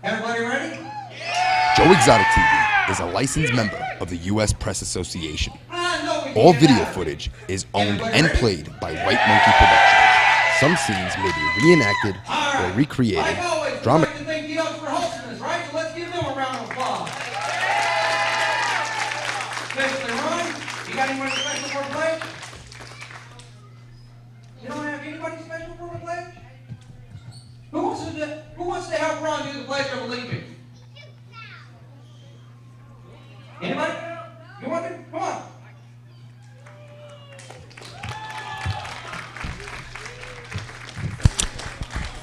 Everybody ready? Joe Exotic TV is a licensed member of the U.S. Press Association. All video footage is owned and played by White Monkey Productions. Some scenes may be reenacted or recreated. Like always, Drama. we'd like to thank you for hosting this, right? So let's give them a round of applause. Especially Ron. You got anybody special for a pledge? You don't have anybody special for a pledge? Who wants to help Ron do the Pledge of Allegiance? Anybody? You want to? Come on.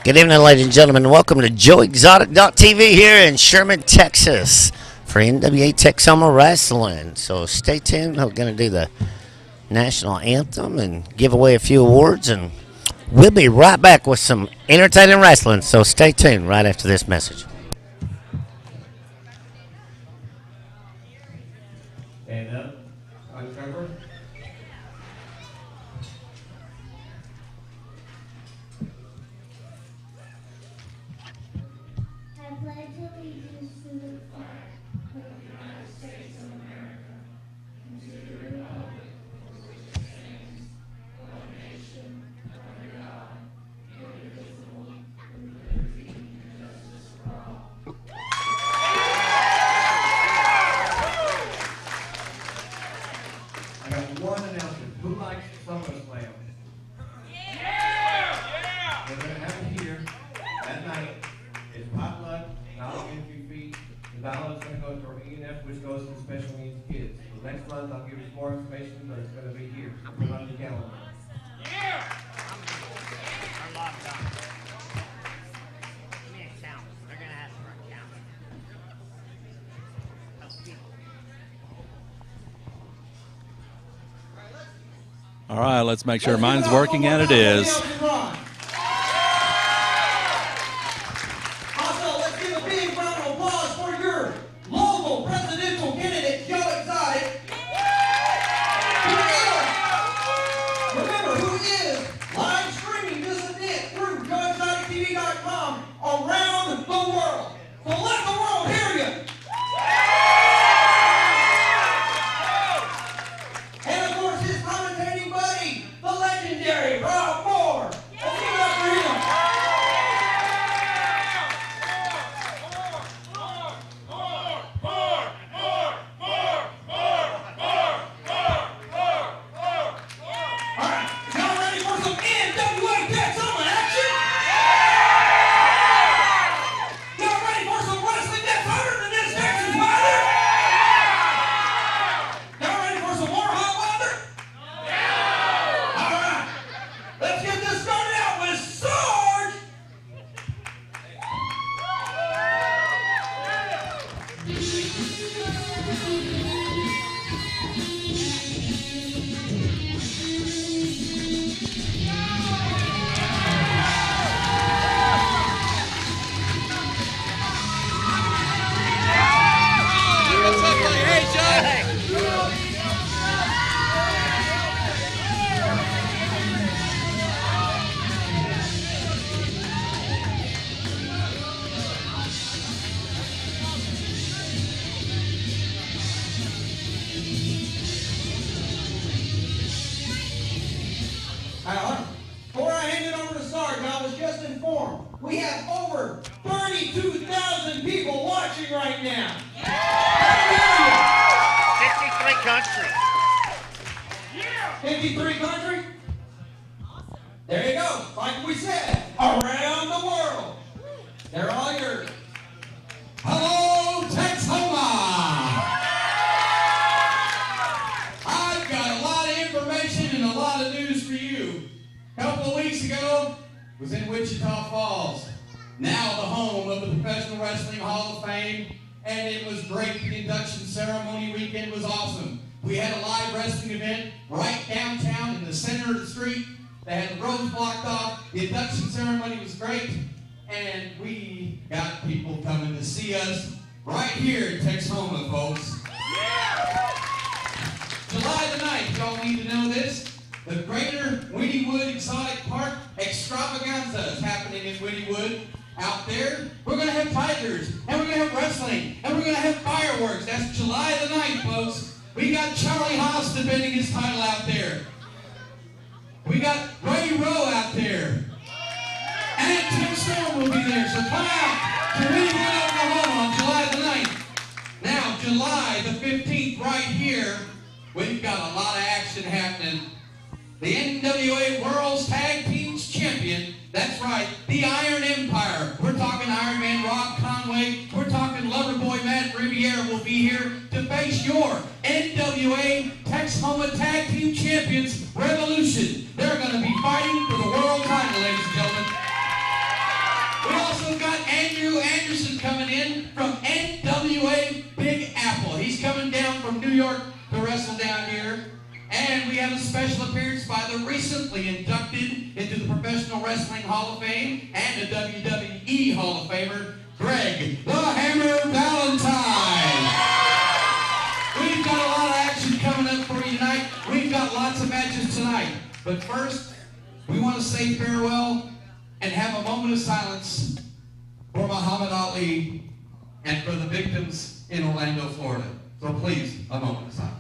Good evening, ladies and gentlemen. Welcome to JoeExotic.tv here in Sherman, Texas for NWA Texoma Wrestling. So stay tuned. We're going to do the national anthem and give away a few awards, and we'll be right back with some entertaining wrestling. So stay tuned right after this message. Stand up. Uncover. I pledge allegiance to the flag of the United States of America and to the republic for which it stands, one nation, under God, indivisible, with liberty and justice for all. I got one announcement. Who likes SummerSlam? We're going to have it here that night. It's potluck, not entry fee. The dollar is going to go to our E&F, which goes to special needs kids. So next month, I'll give you more information, but it's going to be here. Put it on your calendar. All right, let's make sure mine's working, and it is. Also, let's give a big round of applause for your local presidential candidate, Joe Exotic. Remember, who is live streaming this event through JoeExoticTV.com around the world. So let the world hear you. And of course, his commentating buddy, the legendary Rob Moore. Let's give it up for him. All right, y'all ready for some NWA Texoma action? Y'all ready for some wrestling that's harder than this Texas weather? Y'all ready for some more hot weather? All right, let's get this started out with Sarge. Before I hand it over to Sarge, I was just informed we have over 32,000 people watching right now. Hallelujah. 53 countries? There you go. Like we said, around the world. They're all yours. Hello, Texoma! I've got a lot of information and a lot of news for you. A couple of weeks ago, was in Wichita Falls, now the home of the Professional Wrestling Hall of Fame, and it was great. The induction ceremony weekend was awesome. We had a live wrestling event right downtown in the center of the street. They had the roads blocked off. The induction ceremony was great, and we got people coming to see us right here in Texoma, folks. July the 9th, y'all need to know this. The Greater Wynnewood Exotic Park Extravaganza is happening in Wynnewood. out there. We're going to have tigers, and we're going to have wrestling, and we're going to have fireworks. That's July the 9th, folks. We got Charlie Haas defending his title out there. We got Ray Rowe out there. And Texoma will be there. So come out to Wheeling, Oklahoma on July the 9th. Now, July the 15th, right here, we've got a lot of action happening. The NWA World's Tag Teams Champion, that's right, the Iron Empire. We're talking Iron Man Rob Conway. We're talking Loverboy Matt Riviera will be here to face your NWA Texoma Tag Team Champions Revolution. They're going to be fighting for the world title, ladies and gentlemen. We also got Andrew Anderson coming in from NWA Big Apple. He's coming down from New York to wrestle down here. And we have a special appearance by the recently inducted into the Professional Wrestling Hall of Fame and the WWE Hall of Famer, Greg the Hammer Valentine. We've got a lot of action coming up for you tonight. We've got lots of matches tonight. But first, we want to say farewell and have a moment of silence for Muhammad Ali and for the victims in Orlando, Florida. So please, a moment of silence.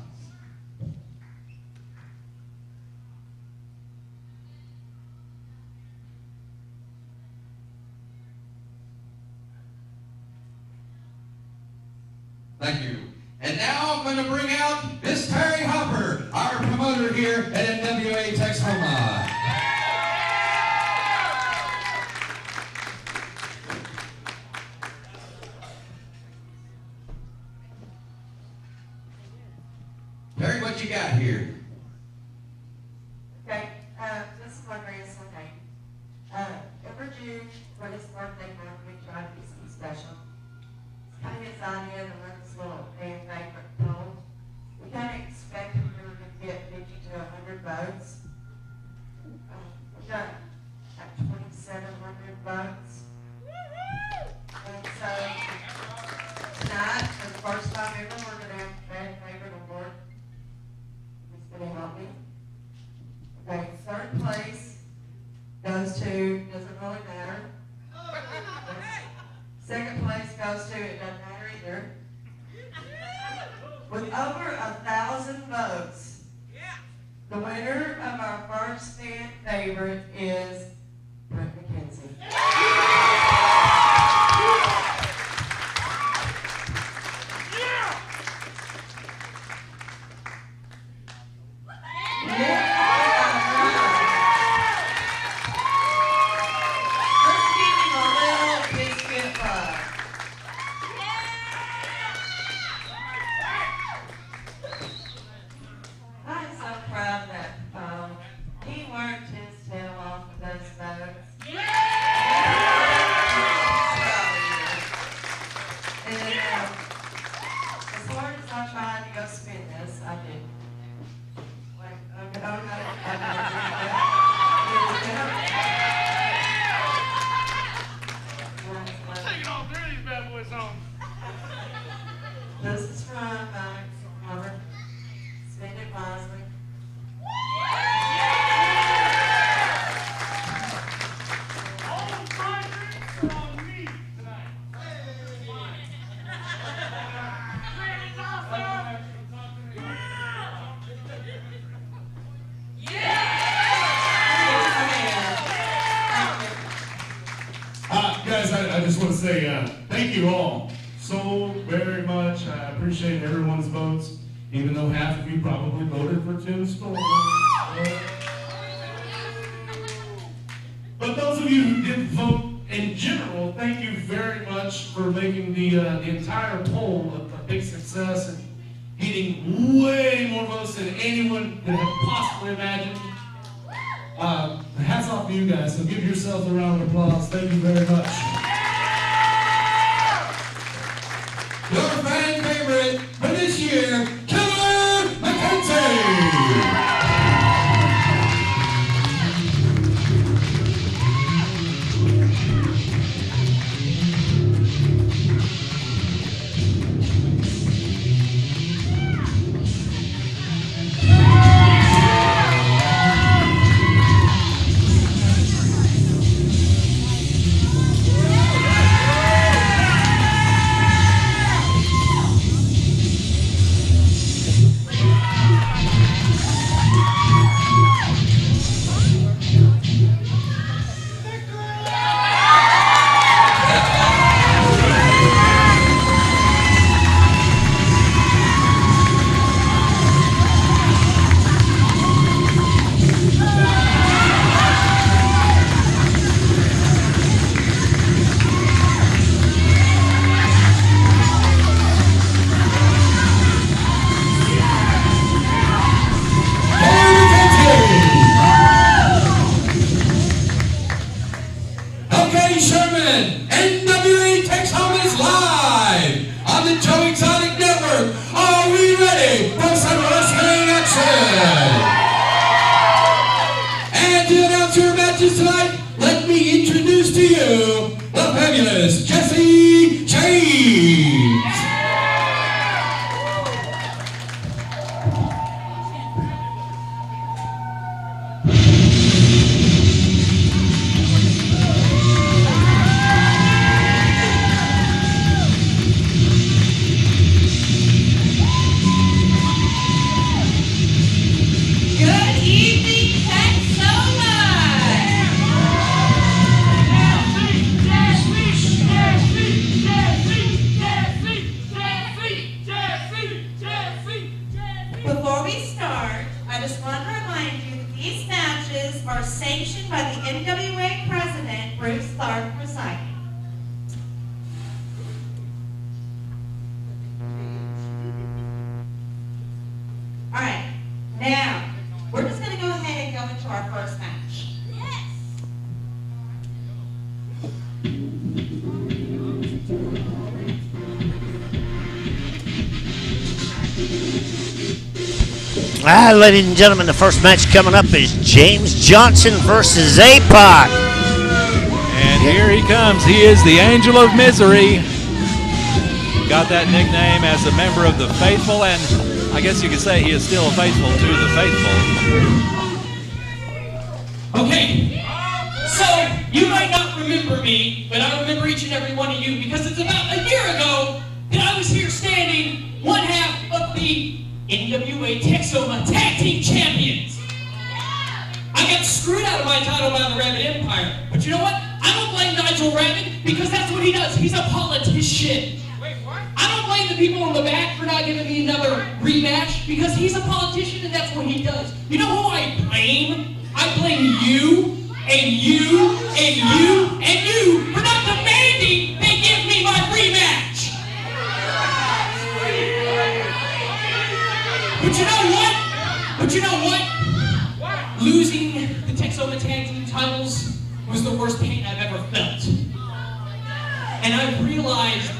Thank you. And now I'm going to bring out Miss Terry Hopper, our promoter here at NWA Texoma. Terry, what you got here? Okay, this is my grandson name. Every June for his birthday month, we try to do something special. It's kind of his idea to run this little fan favorite poll. We kind of expected we were going to get 50 to 100 votes. We got like 2,700 votes. And so tonight, for the first time ever, we're going to have a fan favorite award. He's going to help me. Okay, third place goes to, doesn't really matter. Second place goes to, it doesn't matter either. With over 1,000 votes, the winner of our first fan favorite is Brent McKenzie. This is from Robert. Spend it wisely. Guys, I just want to say thank you all so very much. I appreciate everyone's votes, even though half of you probably voted for Tim Storm. But those of you who didn't vote in general, thank you very much for making the entire poll a big success and getting way more votes than anyone could have possibly imagined. Hats off to you guys, so give yourselves a round of applause. Thank you very much. Your fan favorite for this year, McKenzie. Texas, Jesse James. Good evening, Texoma! Before we start, I just want to remind you that these matches are sanctioned by the NWA president, Bruce Clark, presiding. All right, now, we're just going to go ahead and go into our first match. Ladies and gentlemen, the first match coming up is James Johnson versus APOC. And here he comes. He is the Angel of Misery. Got that nickname as a member of the Faithful, and I guess you could say he is still faithful to the faithful. Okay, so you might not remember me, but I remember each and every one of you because it's about a year ago that I was here standing one half of the NWA Texoma Tag Team Champions. I got screwed out of my title by the Rabbit Empire, but you know what? I don't blame Nigel Rabbit because that's what he does. He's a politician. I don't blame the people in the back for not giving me another rematch because he's a politician and that's what he does. You know who I blame? I blame you and you and you and you for not demanding they give me my rematch. But you know what? Losing the Texoma Tag Team titles was the worst pain I've ever felt. And I've realized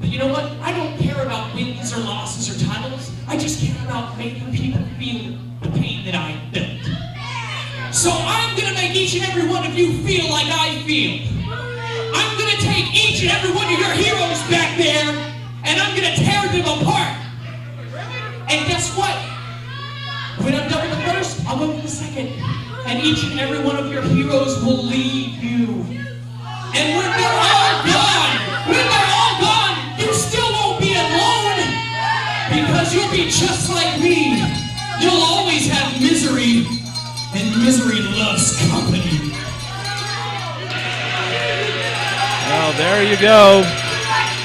that, you know what? I don't care about wins or losses or titles. I just care about making people feel the pain that I felt. So I'm gonna make each and every one of you feel like I feel. I'm gonna take each and every one of your heroes back there and I'm gonna tear them apart. And guess what? When I'm done with the first, I'll go with the second. And each and every one of your heroes will leave you. And when they're all gone, you still won't be alone. Because you'll be just like me. You'll always have misery. And misery loves company. Well, there you go.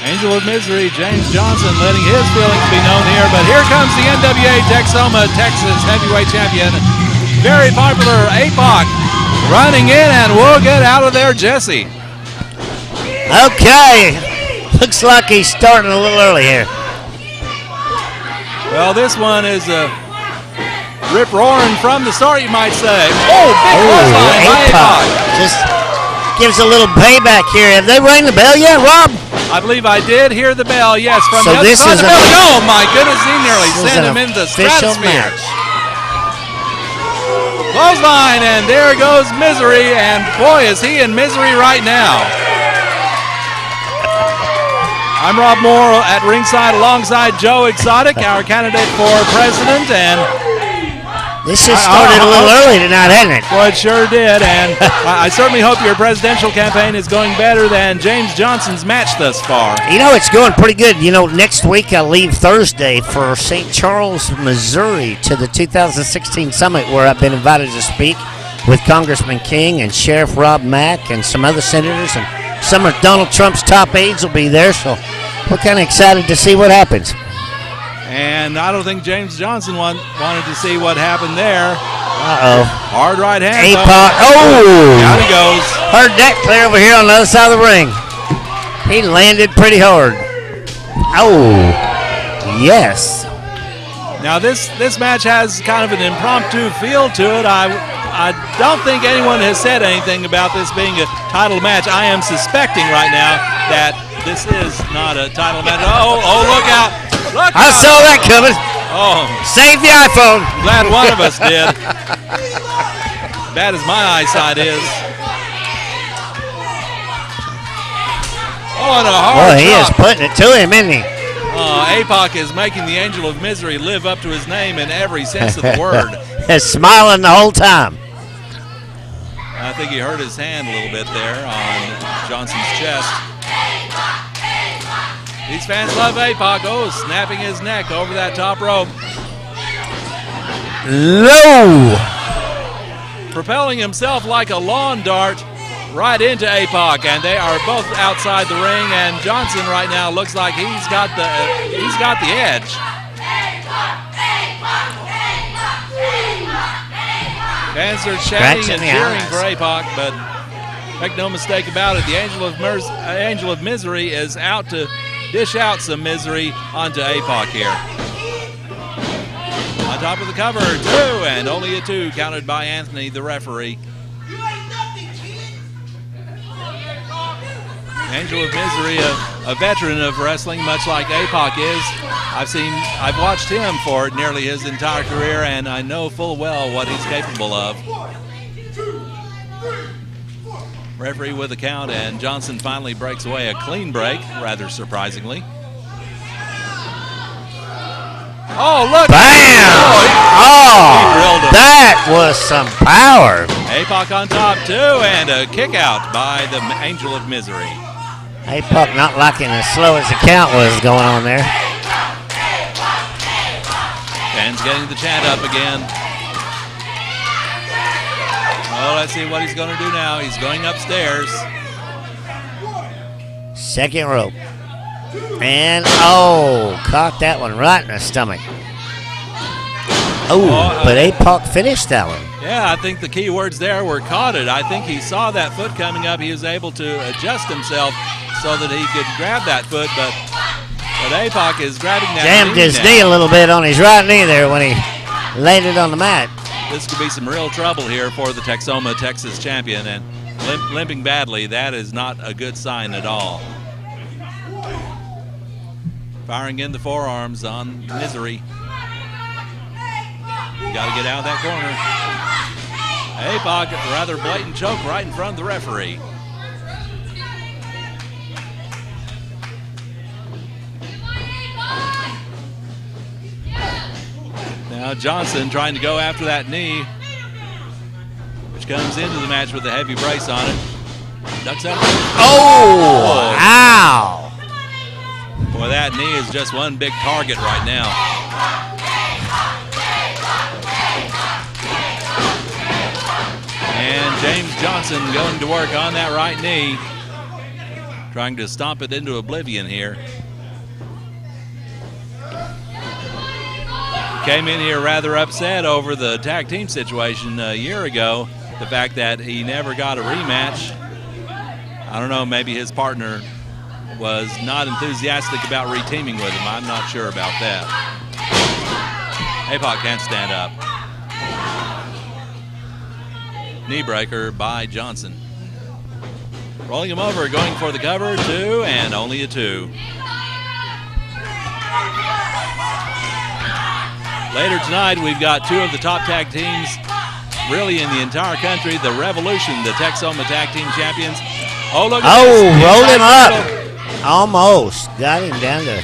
Angel of Misery, James Johnson, letting his feelings be known here. But here comes the NWA Texoma, Texas heavyweight champion. Very popular APOC running in, and we'll get out of there, Jesse. Okay. Looks like he's starting a little early here. Well, this one is rip-roaring from the start, you might say. Oh, big clothesline by APOC. Just gives a little payback here. Have they rang the bell yet, Rob? I believe I did hear the bell, yes, from So the other this side is of the an- building. Oh, my goodness, he nearly This is sent an him into the official stratosphere. match. Clothesline, and there goes Misery, and boy, is he in misery right now. I'm Rob Moore at ringside alongside Joe Exotic, our candidate for president, and This has started a little early tonight, hasn't it? well, it sure did, and I certainly hope your presidential campaign is going better than James Johnson's match thus far. You know, it's going pretty good. You know, next week I leave Thursday for St. Charles, Missouri to the 2016 summit where I've been invited to speak with Congressman King and Sheriff Rob Mack and some other senators, and some of Donald Trump's top aides will be there, so we're kind of excited to see what happens. And I don't think James Johnson wanted to see what happened there. Uh-oh. Hard right hand. APOC. Down he goes. Heard that clear over here on the other side of the ring. He landed pretty hard. Oh, yes. Now this match has kind of an impromptu feel to it. I don't think anyone has said anything about this being a title match. I am suspecting right now that this is not a title match. Oh, look out. Look I out. saw that coming. Oh, Save the iPhone. glad one of us did. Bad as my eyesight is. Oh, and a hard Boy, he is drop. putting it to him, isn't he? APOC is making the Angel of Misery live up to his name in every sense of the word. He's smiling the whole time. I think he hurt his hand a little bit there on Johnson's chest. These fans love APOC. Oh, snapping his neck over that top rope. Low. Propelling himself like a lawn dart right into APOC, and they are both outside the ring, and Johnson right now looks like he's got the edge. Fans are shouting and cheering for APOC, but make no mistake about it, the Angel of Misery is out to dish out some misery onto APOC here. On top of the cover, 2, and only a 2 counted by Anthony, the referee. Angel of Misery, a veteran of wrestling, much like APOC is. I've watched him for nearly his entire career, and I know full well what he's capable of. Referee with a count, and Johnson finally breaks away a clean break, rather surprisingly. Oh, look! Bam! He drilled him. That was some power. APOC on top, too, and a kick out by the Angel of Misery. APOC not liking as slow as the count was going on there. Fans getting the chant up again. Oh, let's see what he's going to do now. He's going upstairs. Second rope. And, caught that one right in the stomach. But APOC finished that one. Yeah, I think the key words there were caught it. I think he saw that foot coming up. He was able to adjust himself so that he could grab that foot, but APOC is grabbing that Jammed knee his now. knee a little bit on his right knee there when he laid it on the mat. This could be some real trouble here for the Texoma, Texas champion, and limping badly, that is not a good sign at all. Firing in the forearms on Misery. You got to get out of that corner. APOC, a rather blatant choke right in front of the referee. Now Johnson trying to go after that knee, which comes into the match with a heavy brace on it. Ducks up. Oh! Ow! Boy, that knee is just one big target right now. And James Johnson going to work on that right knee, trying to stomp it into oblivion here. Came in here rather upset over the tag team situation a year ago. The fact that he never got a rematch. I don't know, maybe his partner was not enthusiastic about reteaming with him. I'm not sure about that. APOC can't stand up. Knee breaker by Johnson. Rolling him over, going for the cover, 2, and only a 2. Later tonight, we've got 2 of the top tag teams really in the entire country. The Revolution, the Texoma Tag Team Champions. Oh, look at this. Rolled him Inside up. middle. Almost. Got him down to...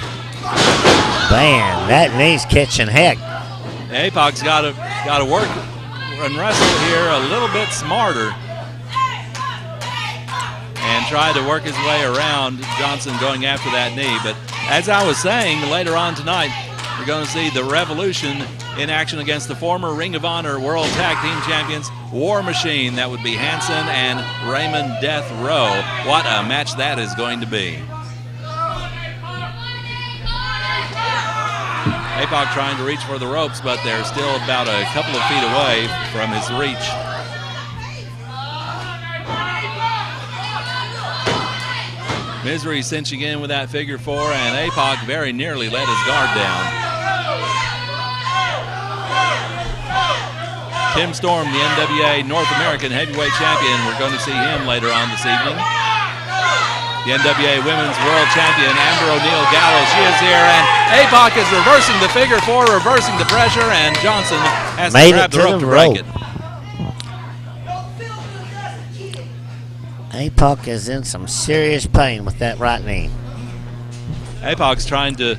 Man, that knee's catching heck. APOC's got to work and wrestle here a little bit smarter and try to work his way around Johnson going after that knee. But as I was saying, later on tonight, we're going to see the Revolution in action against the former Ring of Honor World Tag Team Champions, War Machine. That would be Hanson and Raymond Death Row. What a match that is going to be. APOC trying to reach for the ropes, but they're still about a couple of feet away from his reach. Misery cinching in with that figure 4, and APOC very nearly let his guard down. Tim Storm, the NWA North American Heavyweight Champion. We're going to see him later on this evening. The NWA Women's World Champion, Amber O'Neal Gallows. She is here, and APOC is reversing the figure 4, reversing the pressure, and Johnson has to grab the rope to break it. APOC is in some serious pain with that right knee. APOC's trying to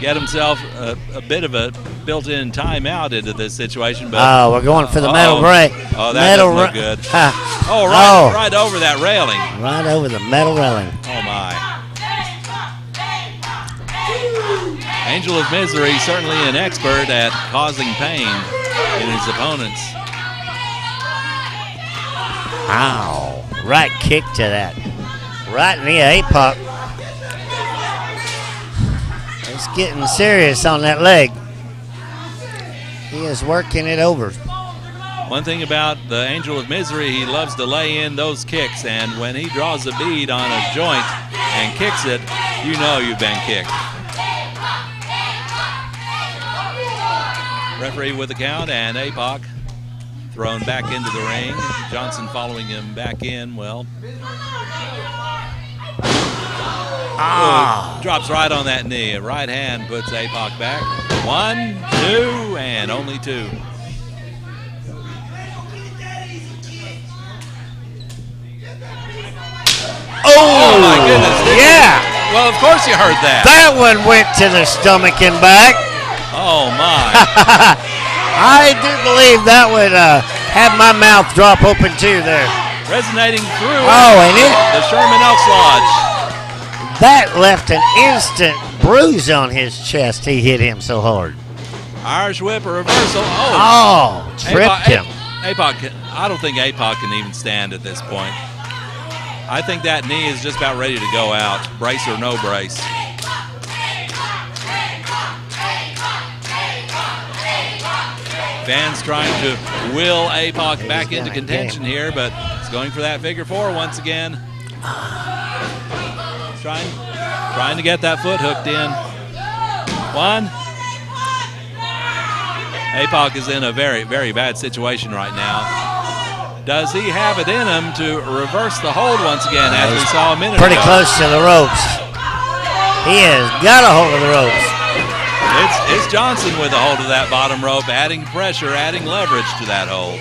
get himself a bit of a built-in timeout into this situation, but Oh, we're going for the metal break. Oh, that metal doesn't look ra- good. Ha. Oh, right over that railing. Right over the metal railing. Oh my. Angel of Misery, certainly an expert at causing pain in his opponents. Ow. Right kick to that. Right knee of APOC. It's getting serious on that leg. He is working it over. One thing about the Angel of Misery, he loves to lay in those kicks, and when he draws a bead on a joint and kicks it, you know you've been kicked. Referee with the count, and APOC thrown back into the ring. Johnson following him back in. Well, drops right on that knee. A right hand puts APOC back. 1, 2, and only 2. Oh my goodness. Yeah. Well, of course you heard that. That one went to the stomach and back. Oh my. I do believe that would have my mouth drop open too there. Resonating through And the Sherman Elks Lodge. that left an instant bruise on his chest. He hit him so hard. Irish whip, a reversal. Tripped him. APOC, I don't think APOC can even stand at this point. I think that knee is just about ready to go out, brace or no brace. Fans trying to will APOC back into contention here, but he's going for that figure 4 once again. Trying to get that foot hooked in. 1. APOC is in a very, very bad situation right now. Does he have it in him to reverse the hold once again, as we saw a minute Pretty ago? close to the ropes. He has got a hold of the ropes. It's Johnson with a hold of that bottom rope, adding pressure, adding leverage to that hold.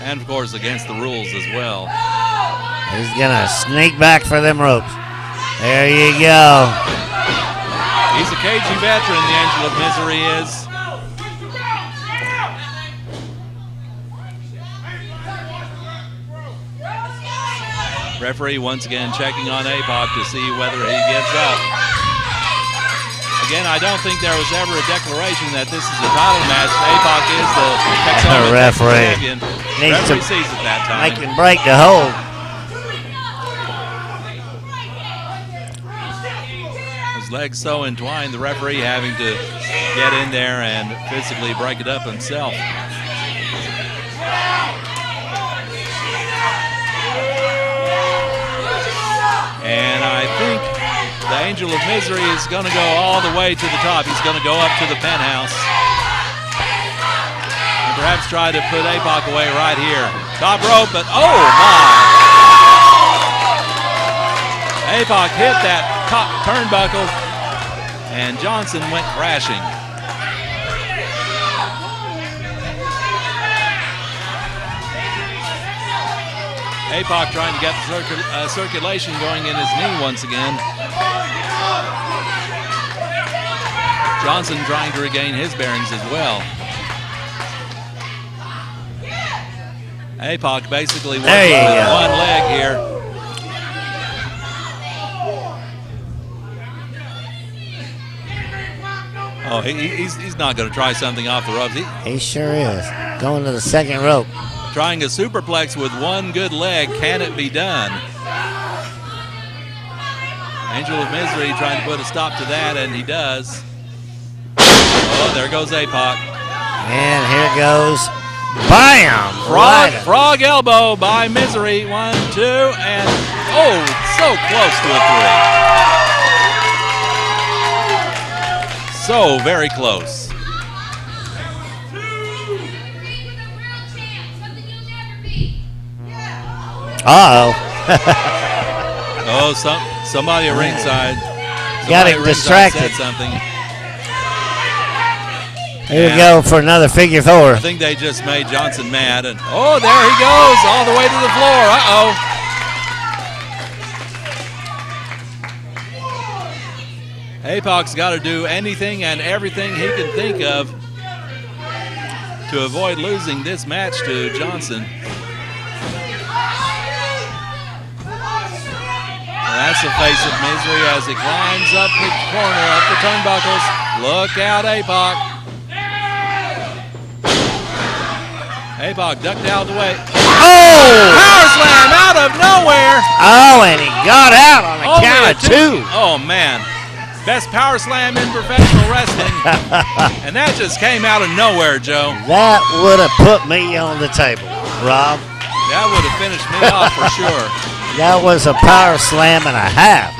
And, of course, against the rules as well. He's going to sneak back for them ropes. There you go. He's a cagey veteran, the Angel of Misery is. Referee once again checking on APOC to see whether he gives up. Again, I don't think there was ever a declaration that this is a title match. APOC is the Texoma referee champion. needs Referee to sees it that time. make him break the hold. His legs so entwined, the referee having to get in there and physically break it up himself. And I think the Angel of Misery is going to go all the way to the top. He's going to go up to the penthouse. And perhaps try to put APOC away right here. Top rope, but oh my! APOC hit that top turnbuckle, and Johnson went crashing. APOC trying to get the circulation going in his knee once again. Johnson trying to regain his bearings as well. APOC basically working with one leg here. Oh, he's not going to try something off the ropes. He sure is. Going to the second rope. Trying a superplex with one good leg. Can it be done? Angel of Misery trying to put a stop to that, and he does. Oh, there goes APOC. And here goes. Bam! Frog elbow by Misery. 1, 2, and oh, so close to a 3. So very close. Oh, somebody at ringside. Got him distracted. Said something. Here we go for another figure four. I think they just made Johnson mad. And oh, there he goes all the way to the floor. Uh-oh. APOC's got to do anything and everything he can think of to avoid losing this match to Johnson. That's the face of misery as he climbs up the corner, up the turnbuckles. Look out, APOC. APOC ducked out of the way. Oh! Power slam out of nowhere. Oh, and he got out on the Only count a of two. Oh, man. Best power slam in professional wrestling. And that just came out of nowhere, Joe. That would have put me on the table, Rob. That would have finished me off for sure. That was a power slam and a half.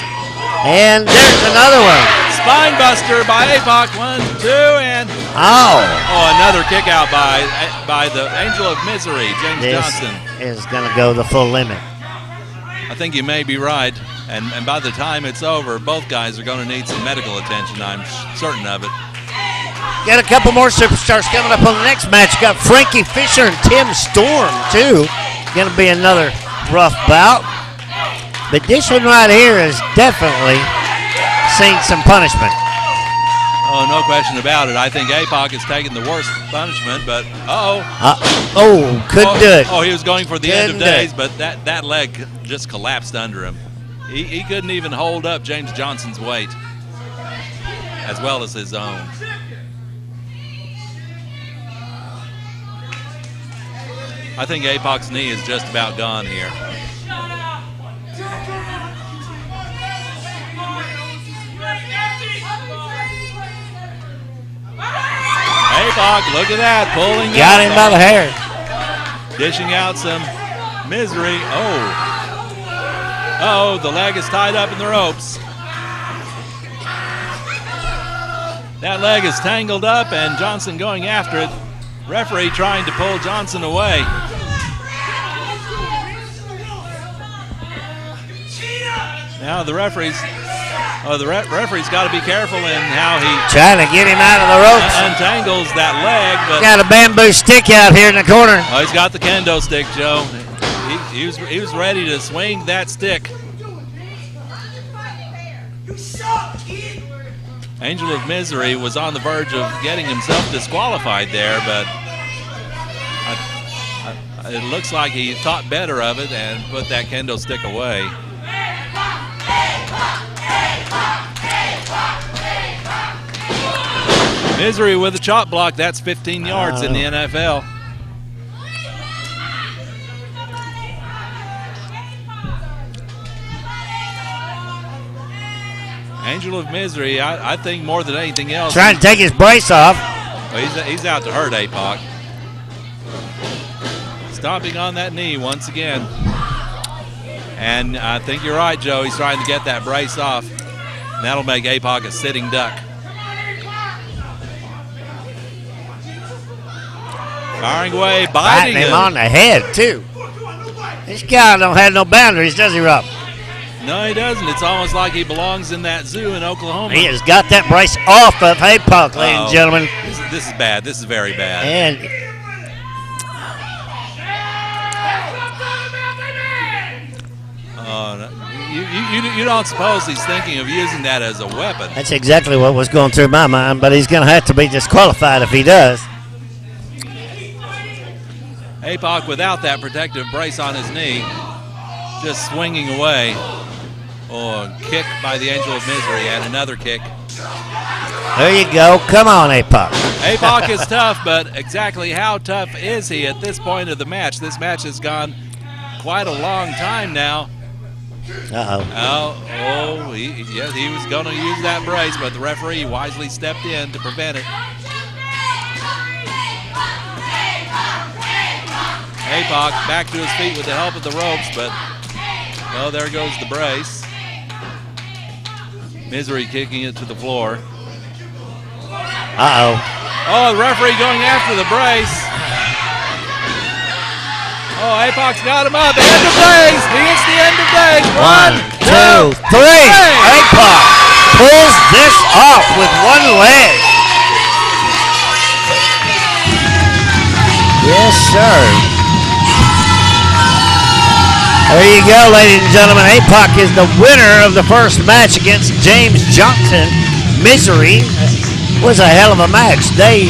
And there's another one. Spine buster by APOC. 1, 2, and Oh. another kick out by the Angel of Misery, James This Johnson. is going to go the full limit. I think you may be right. And by the time it's over, both guys are going to need some medical attention. I'm certain of it. Got a couple more superstars coming up on the next match. Got Frankie Fisher and Tim Storm, too. Going to be another rough bout. But this one right here is definitely seen some punishment. Oh, no question about it. I think APOC is taking the worst punishment, but Couldn't do it. Oh, he was going for the end of Couldn't do days, it. but that leg just collapsed under him. He couldn't even hold up James Johnson's weight, as well as his own. I think APOC's knee is just about gone here. APOC, look at that, pulling Got him by the hair. Dishing out some misery. Oh, the leg is tied up in the ropes. That leg is tangled up and Johnson going after it. Referee trying to pull Johnson away. Now the referee's got to be careful in how he Trying to get him out of the ropes. untangles that leg. But Got a bamboo stick out here in the corner. oh, he's got the kendo stick, Joe. He was ready to swing that stick. Angel of Misery was on the verge of getting himself disqualified there, but it looks like he thought better of it and put that kendo stick away. Misery with a chop block. That's 15 yards in the NFL. Angel of Misery, I think more than anything else. Trying to take his brace off. Well, he's out to hurt APOC. Stomping on that knee once again. And I think you're right, Joe. He's trying to get that brace off. And that'll make APOC a sitting duck. Firing away, biting Biting him on the head, too. This guy don't have no boundaries, does he, Rob? No, he doesn't. It's almost like he belongs in that zoo in Oklahoma. He has got that brace off of APOC, ladies and gentlemen. This is bad. This is very bad. And you don't suppose he's thinking of using that as a weapon. that's exactly what was going through my mind, but he's going to have to be disqualified if he does. APOC without that protective brace on his knee, just swinging away. Oh, kick by the Angel of Misery and another kick. There you go. Come on, APOC. APOC is tough, but exactly how tough is he at this point of the match? This match has gone quite a long time now. Uh-oh. Yes, he was going to use that brace, but the referee wisely stepped in to prevent it. APOC back to his feet with the help of the ropes, but, well, there goes the brace. Misery kicking it to the floor. Uh-oh. Oh, the referee going after the brace. Oh, APOC's got him up. End of days. He hits the end of days. 1, 2, 3. APOC pulls this off with one leg. Yes, sir. There you go, ladies and gentlemen. APOC is the winner of the first match against James Johnson. Misery was a hell of a match. They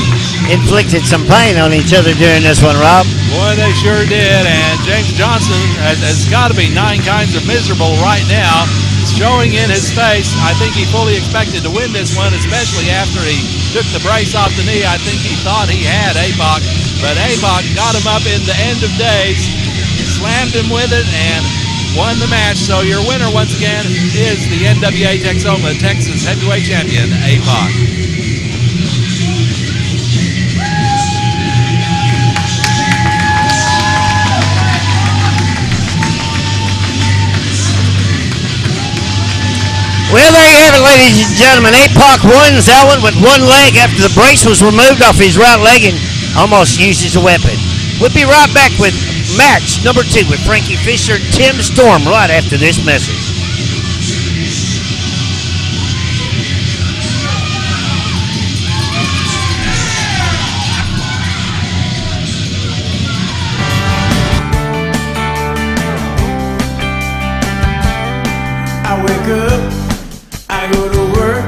inflicted some pain on each other during this one, Rob. Boy, they sure did. And James Johnson has got to be 9 kinds of miserable right now. It's showing in his face. I think he fully expected to win this one, especially after he took the brace off the knee. I think he thought he had APOC, but APOC got him up in the end of days, slammed him with it, and won the match. So your winner once again is the NWA Texoma Texas Heavyweight Champion, APOC. Well, there you have it, ladies and gentlemen. APOC wins that one with one leg after the brace was removed off his right leg and almost used as a weapon. We'll be right back with match number 2 with Frankie Fisher, Tim Storm, right after this message. I wake up, I go to work,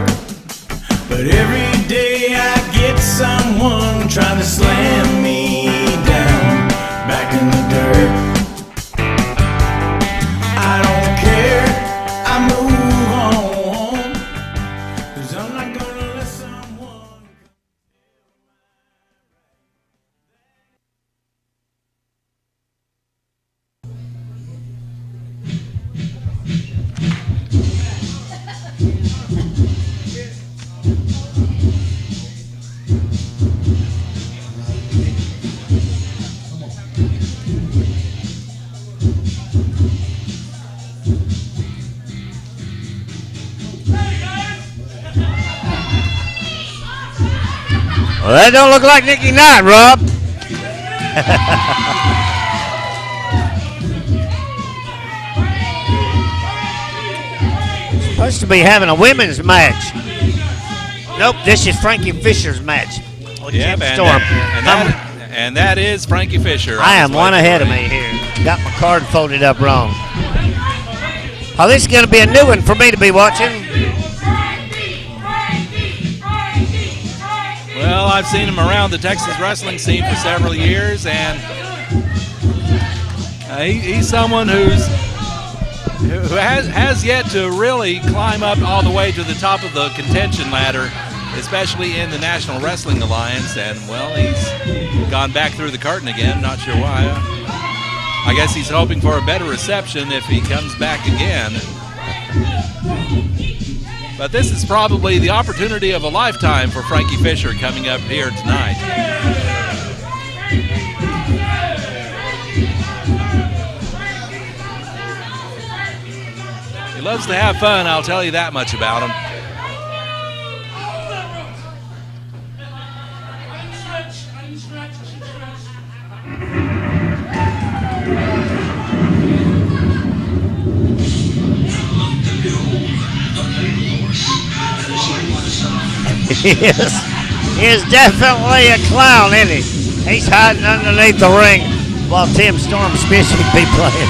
but every day I get someone trying to slam me down back in the dirt. I don't care, I move on, 'cause I'm not gonna let someone. Well, that don't look like Nikki Knight, Rob. Supposed to be having a women's match. Nope, this is Frankie Fisher's match. Yep, Tim Storm. and that is Frankie Fisher. I am one ahead of me here. Got my card folded up wrong. Oh, this is going to be a new one for me to be watching. Well, I've seen him around the Texas wrestling scene for several years, and he's someone who has yet to really climb up all the way to the top of the contention ladder, especially in the National Wrestling Alliance. And, well, he's gone back through the curtain again. Not sure why. I guess he's hoping for a better reception if he comes back again. But this is probably the opportunity of a lifetime for Frankie Fisher coming up here tonight. He loves to have fun, I'll tell you that much about him. He is definitely a clown, isn't he? He's hiding underneath the ring while Tim Storm's fishing be playing.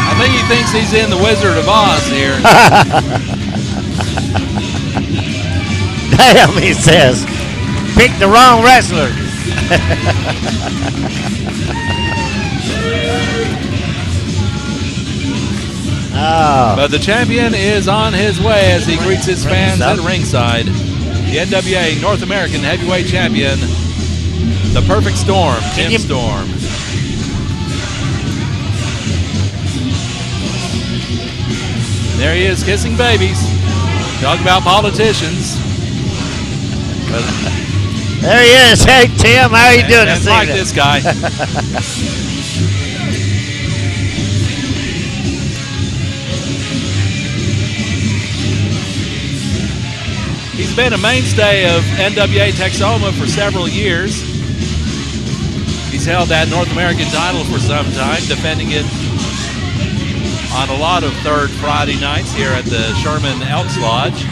I think he thinks he's in the Wizard of Oz here. Damn, he says. Picked the wrong wrestler. Oh. But the champion is on his way as he greets his fans at ringside. The NWA North American Heavyweight Champion, the Perfect Storm, Tim Storm. There he is, kissing babies. Talk about politicians. There he is. Hey, Tim, how are you doing this like evening? this guy. He's been a mainstay of NWA Texoma for several years. He's held that North American title for some time, defending it on a lot of third Friday nights here at the Sherman Elks Lodge.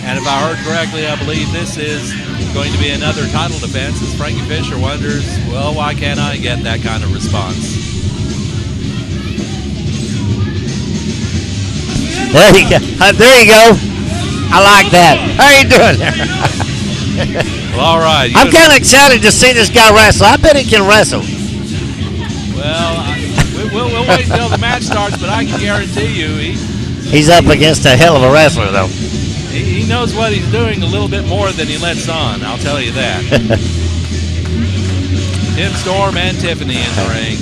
And if I heard correctly, I believe this is going to be another title defense as Frankie Fisher wonders, well, why can't I get that kind of response? There you go. There you go. I like that. How are you doing there? Well, all right. I'm kind of excited to see this guy wrestle. I bet he can wrestle. Well, we'll wait until the match starts, but I can guarantee you He's up against a hell of a wrestler, though. he knows what he's doing a little bit more than he lets on, I'll tell you that. Tim Storm and Tiffany in the ring.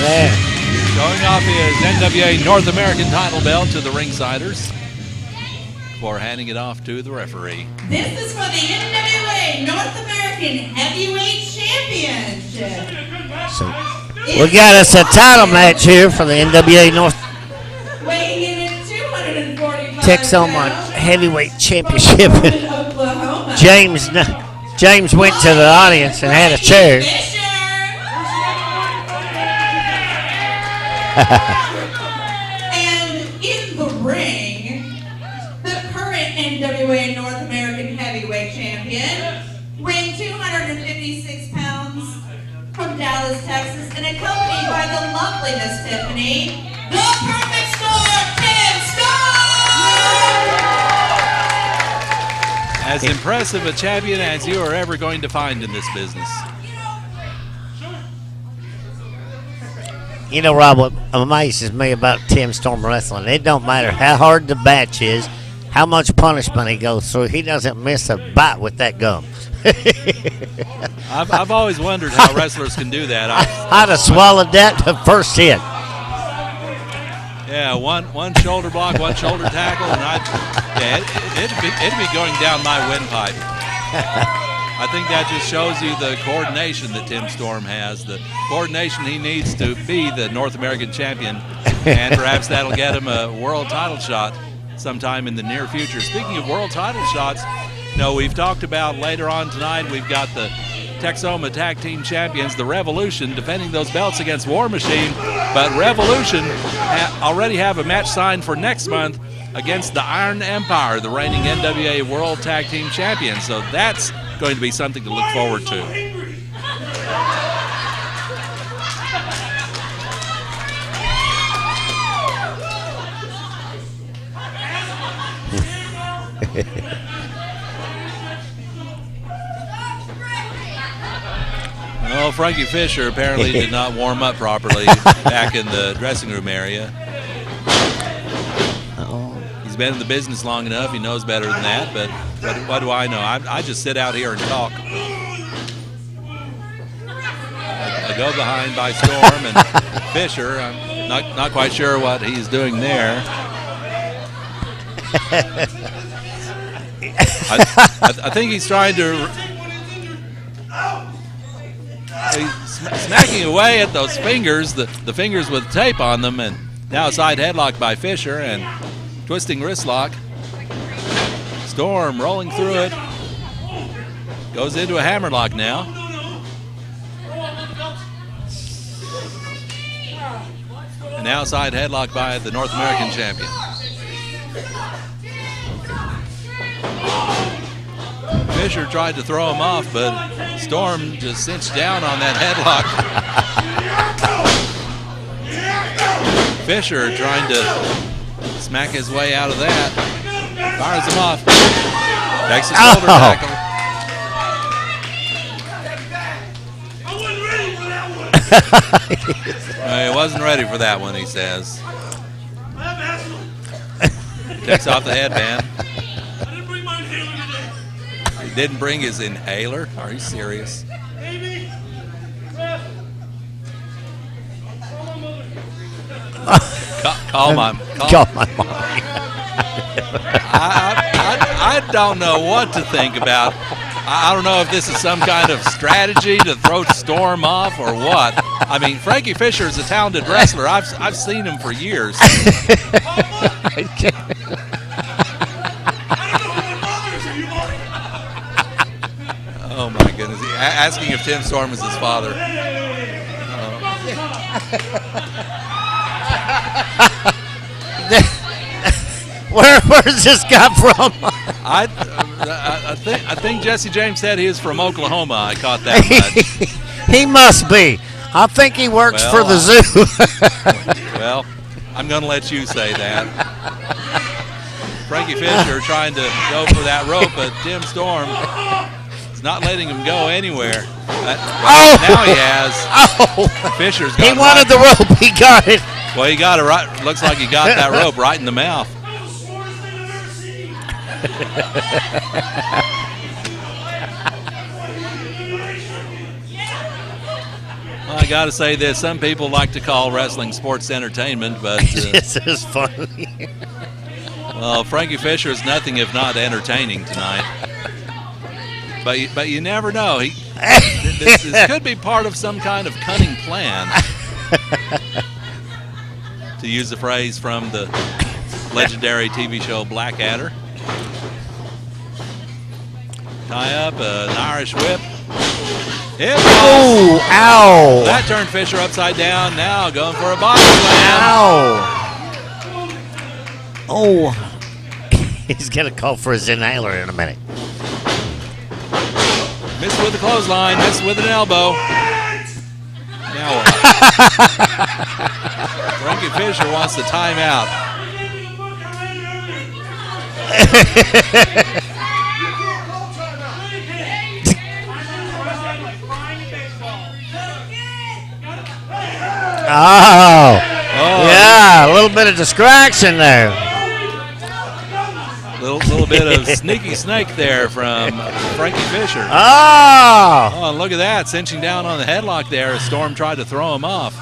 There. Showing off his NWA North American title belt to the ringsiders before handing it off to the referee. This is for the NWA North American Heavyweight Championship. So we got us a title match here for the NWA North Weighing in at 245 Texoma pounds, Heavyweight Championship. from Oklahoma. James went to the audience and had a chair. Fisher. And in the ring, the current NWA North American Heavyweight Champion, weighing 256 pounds, from Dallas, Texas, and accompanied by the lovely Miss Tiffany, the Perfect Storm, Tim Storm! As impressive a champion as you are ever going to find in this business. You know, Rob, what amazes me about Tim Storm Wrestling, it don't matter how hard the match is, how much punishment he goes through, he doesn't miss a bite with that gum. I've always wondered how wrestlers can do that. I'd have swallowed that the first hit. Yeah, one shoulder block, one shoulder tackle, and it'd be going down my windpipe. I think that just shows you the coordination that Tim Storm has, the coordination he needs to be the North American champion, and perhaps that'll get him a world title shot sometime in the near future. Speaking of world title shots, we've talked about later on tonight, we've got the Texoma Tag Team Champions, the Revolution, defending those belts against War Machine, but Revolution already have a match signed for next month against the Iron Empire, the reigning NWA World Tag Team Champions. So that's going to be something to look forward to. Well, Frankie Fisher apparently did not warm up properly back in the dressing room area. He's been in the business long enough. He knows better than that, but what do I know? I just sit out here and talk. I go behind by Storm and Fisher. I'm not quite sure what he's doing there. I think he's trying to... He's smacking away at those fingers, the fingers with tape on them, and now a side headlock by Fisher and twisting wrist lock. Storm rolling through it. Goes into a hammerlock now. And now side headlock by the North American champion. Fisher tried to throw him off, but Storm just cinched down on that headlock. Fisher trying to smack his way out of that. Fires him off. Takes a shoulder tackle. He wasn't ready for that one, he says. Takes off the headband. He didn't bring his inhaler? Are you serious? Call my mom. I don't know what to think about. I don't know if this is some kind of strategy to throw Storm off or what. I mean, Frankie Fisher is a talented wrestler. I've seen him for years. asking if Tim Storm is his father. Where's this guy from? I think Jesse James said he is from Oklahoma. I caught that much. He must be. I think he works for the zoo. Well, I'm going to let you say that. Frankie Fisher trying to go for that rope, but Tim Storm is not letting him go anywhere. Now he has. Oh. Fisher's got He wanted the rope. He got it. Well, he got it right. Looks like he got that rope right in the mouth. Well, I got to say this. Some people like to call wrestling sports entertainment, but This is funny. well, Frankie Fisher is nothing if not entertaining tonight. But you never know. This could be part of some kind of cunning plan. To use the phrase from the legendary TV show Blackadder. Tie up an Irish whip. Oh, ow. That turned Fisher upside down. Now going for a body slam. Ow. Oh. He's going to call for his inhaler in a minute. Missed with a clothesline. Missed with an elbow. Now what? Frankie Fisher wants the timeout. Oh, yeah, a little bit of distraction there. Little bit of sneaky snake there from Frankie Fisher. Oh, Oh, and look at that, cinching down on the headlock there. Storm tried to throw him off.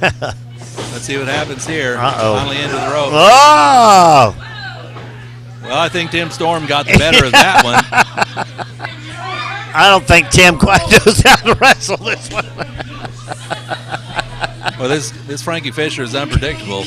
Let's see what happens here. Uh-oh. Finally into the rope. Oh. Well, I think Tim Storm got the better of that one. I don't think Tim quite knows how to wrestle this one. Well, this Frankie Fisher is unpredictable.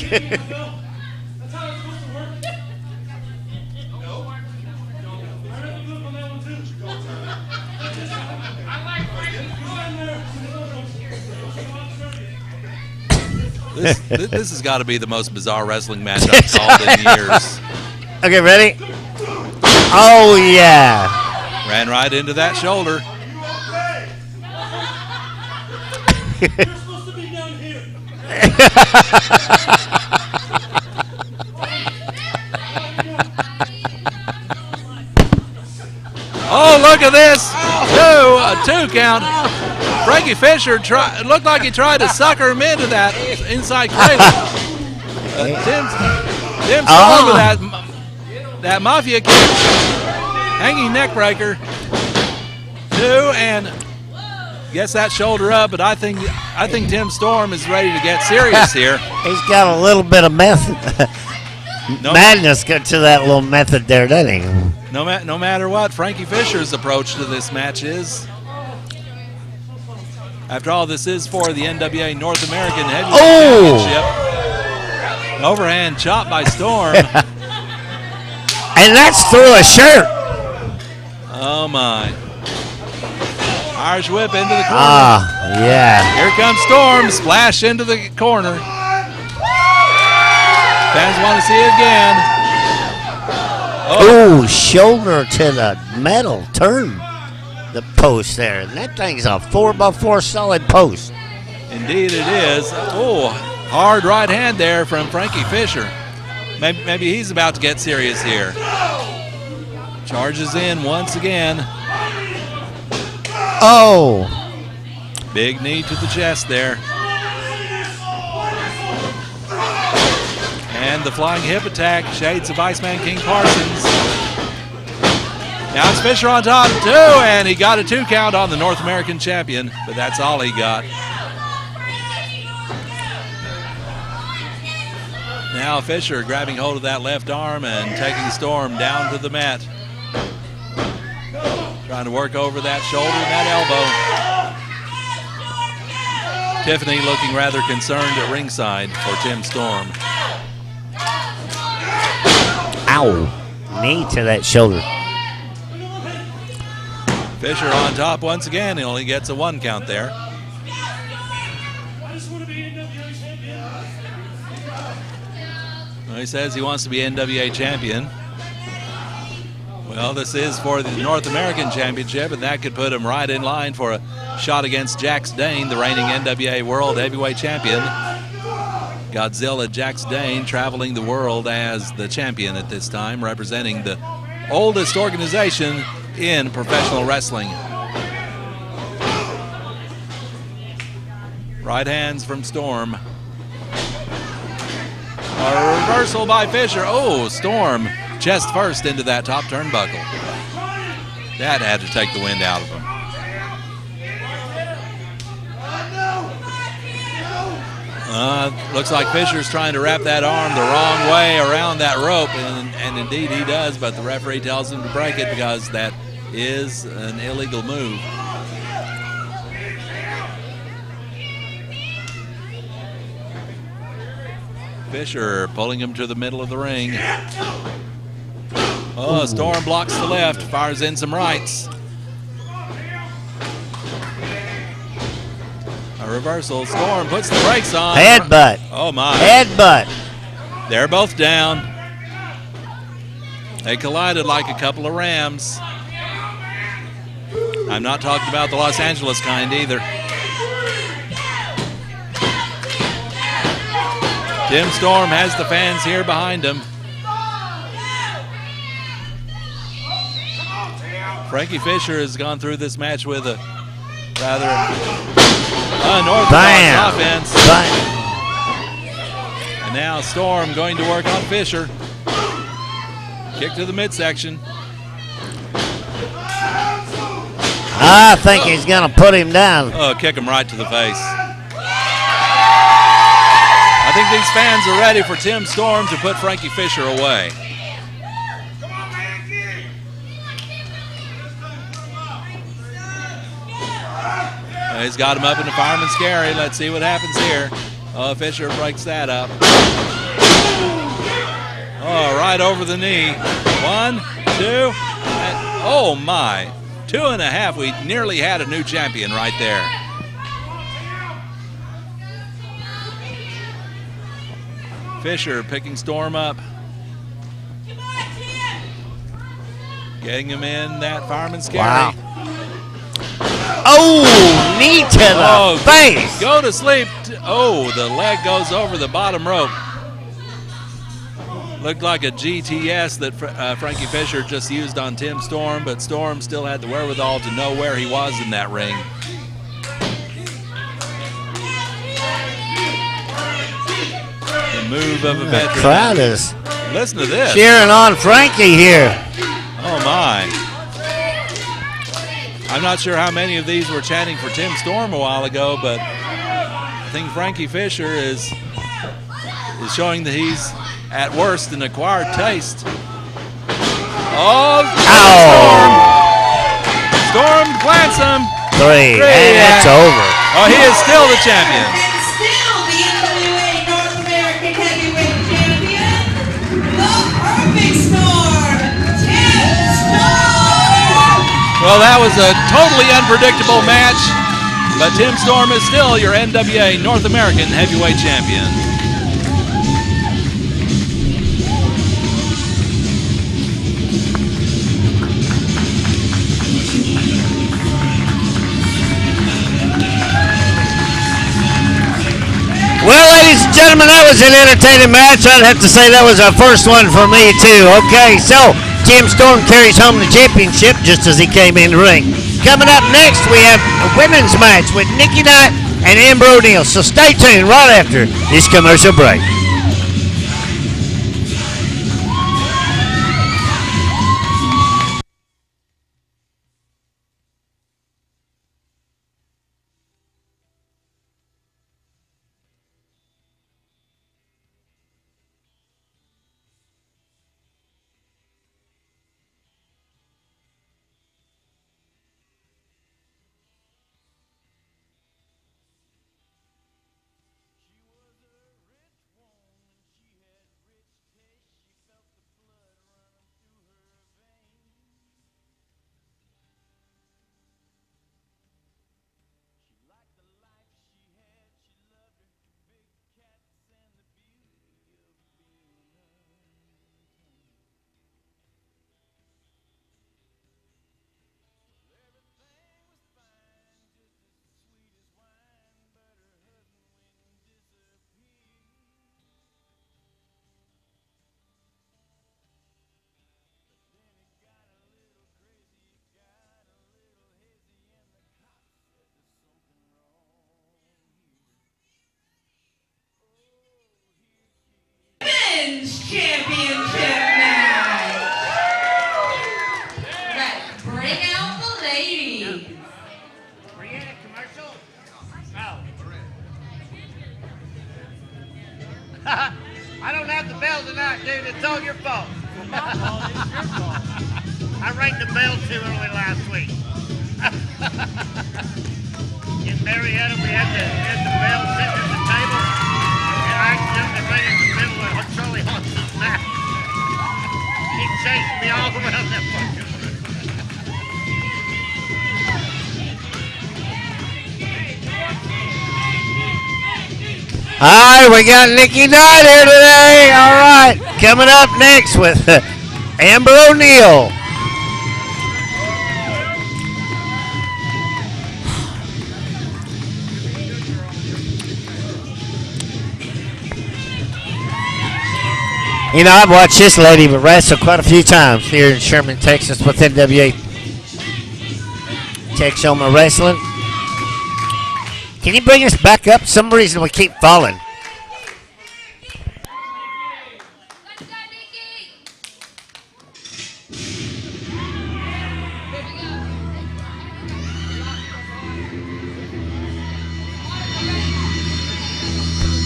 This has got to be the most bizarre wrestling match I've called in years. Okay, ready? Oh, yeah. Ran right into that shoulder. Oh, look at this. A two count. Frankie Fisher looked like he tried to sucker him into that inside cradle. Tim Storm with that mafia kick. Hanging neck breaker. Two, and gets that shoulder up, but I think Tim Storm is ready to get serious here. He's got a little bit of method. Madness got to that little method there, doesn't he? No matter what Frankie Fisher's approach to this match is. After all, this is for the NWA North American Heavyweight Championship. Overhand chop by Storm. And that's through a shirt. Oh, my. Irish whip into the corner. Ah, yeah. Here comes Storm. Splash into the corner. Fans want to see it again. Oh, shoulder to the metal. Turn the post there. And that thing's a 4x4 solid post. Indeed it is. Oh, hard right hand there from Frankie Fisher. Maybe he's about to get serious here. Charges in once again. Oh. Big knee to the chest there. And the flying hip attack. Shades of Iceman King Parsons. Now it's Fisher on top too, and he got a 2 count on the North American champion, but that's all he got. Now Fisher grabbing hold of that left arm and taking Storm down to the mat. Trying to work over that shoulder and that elbow. Tiffany looking rather concerned at ringside for Tim Storm. Ow. Knee to that shoulder. Fisher on top once again. He only gets a 1 count there. Well, he says he wants to be NWA champion. Well, this is for the North American Championship, and that could put him right in line for a shot against Jax Dane, the reigning NWA World Heavyweight Champion. Godzilla Jax Dane traveling the world as the champion at this time, representing the oldest organization in professional wrestling. Right hands from Storm. A reversal by Fisher. Oh, Storm chest first into that top turnbuckle. That had to take the wind out of him. Looks like Fisher's trying to wrap that arm the wrong way around that rope, and indeed he does, but the referee tells him to break it because that is an illegal move. Fisher pulling him to the middle of the ring. Oh, Storm blocks the left, fires in some rights. A reversal. Storm puts the brakes on. Headbutt. Oh, my. Headbutt. They're both down. They collided like a couple of rams. I'm not talking about the Los Angeles kind either. Tim Storm has the fans here behind him. Frankie Fisher has gone through this match with a rather unorthodox offense. Bam. And now Storm going to work on Fisher. Kick to the midsection. I think he's going to put him down. Oh, kick him right to the face. I think these fans are ready for Tim Storm to put Frankie Fisher away. He's got him up in the fireman's carry. Let's see what happens here. Oh, Fisher breaks that up. Oh, right over the knee. 1, 2, and oh my. 2.5. We nearly had a new champion right there. Fisher picking Storm up. Getting him in that fireman's carry. Wow. Oh, knee to the face. Go to sleep. Oh, the leg goes over the bottom rope. Looked like a GTS that Frankie Fisher just used on Tim Storm, but Storm still had the wherewithal to know where he was in that ring. The move of a veteran. The crowd is Listen to this. cheering on Frankie here. Oh, my. I'm not sure how many of these were chanting for Tim Storm a while ago, but I think Frankie Fisher is showing that he's, at worst, an acquired taste. Oh, Storm plants him. 3, and it's over. Oh, he is still the champion. And still the NWA North American Heavyweight Champion, the Perfect Storm, Tim Storm. Well, that was a totally unpredictable match, but Tim Storm is still your NWA North American Heavyweight Champion. Well, ladies and gentlemen, that was an entertaining match. I'd have to say that was our first one for me, too. Okay, so Tim Storm carries home the championship just as he came in the ring. Coming up next, we have a women's match with Nikki Knight and Amber O'Neal. So stay tuned right after this commercial break. Women's Championship match. Right, bring out the ladies. I don't have the bell tonight, dude. It's all your fault. It's my fault. It's your fault. I rang the bell too early last week. In Marietta, we had the bell sitting at the table, and I accidentally rang it in the middle of Charlie Haas's mouth. He chased me all around that fucking room. All right, we got Nikki Knight here today. All right, coming up next with Amber O'Neal. You know, I've watched this lady wrestle quite a few times here in Sherman, Texas with NWA Texoma Wrestling. Can you bring us back up? For some reason we keep falling.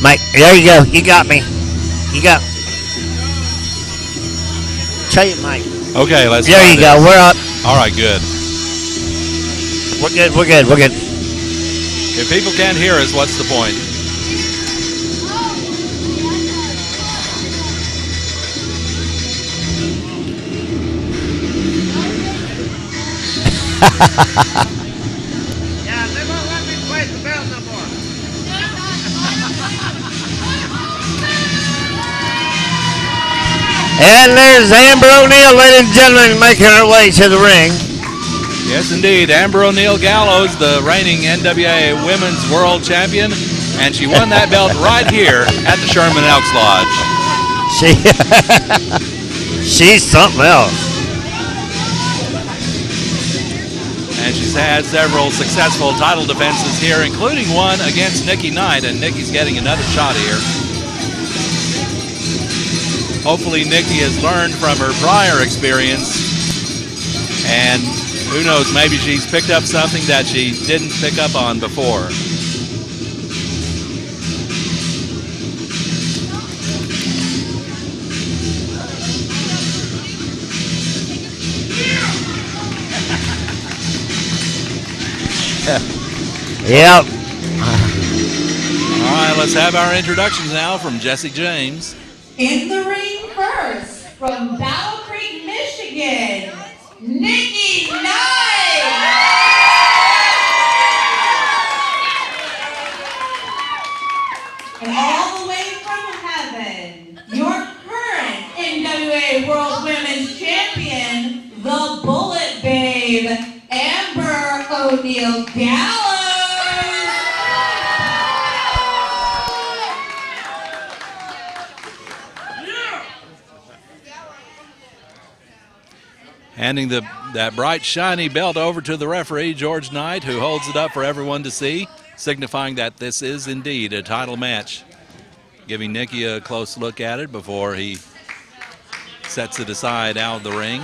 Mike, there you go. You got me. You got. Tell you, Mike. Okay, let's There you go. We're up. All right, good. We're good. We're good. We're good. If people can't hear us, what's the point? Yeah, they won't let me play the bell no more. And there's Amber O'Neal, ladies and gentlemen, making her way to the ring. Yes, indeed. Amber O'Neal Gallows, the reigning NWA Women's World Champion, and she won that belt right here at the Sherman Elks Lodge. She's something else. And she's had several successful title defenses here, including one against Nikki Knight, and Nikki's getting another shot here. Hopefully Nikki has learned from her prior experience, and who knows, maybe she's picked up something that she didn't pick up on before. Yep. All right, let's have our introductions now from Jesse James. In the ring first, from Battle Creek, Michigan, Nikki Knight. And all the way from heaven, your current NWA World Women's Champion, the Bullet Babe, Amber O'Neal Gallows. Handing that bright, shiny belt over to the referee, George Knight, who holds it up for everyone to see, signifying that this is indeed a title match. Giving Nikki a close look at it before he sets it aside out of the ring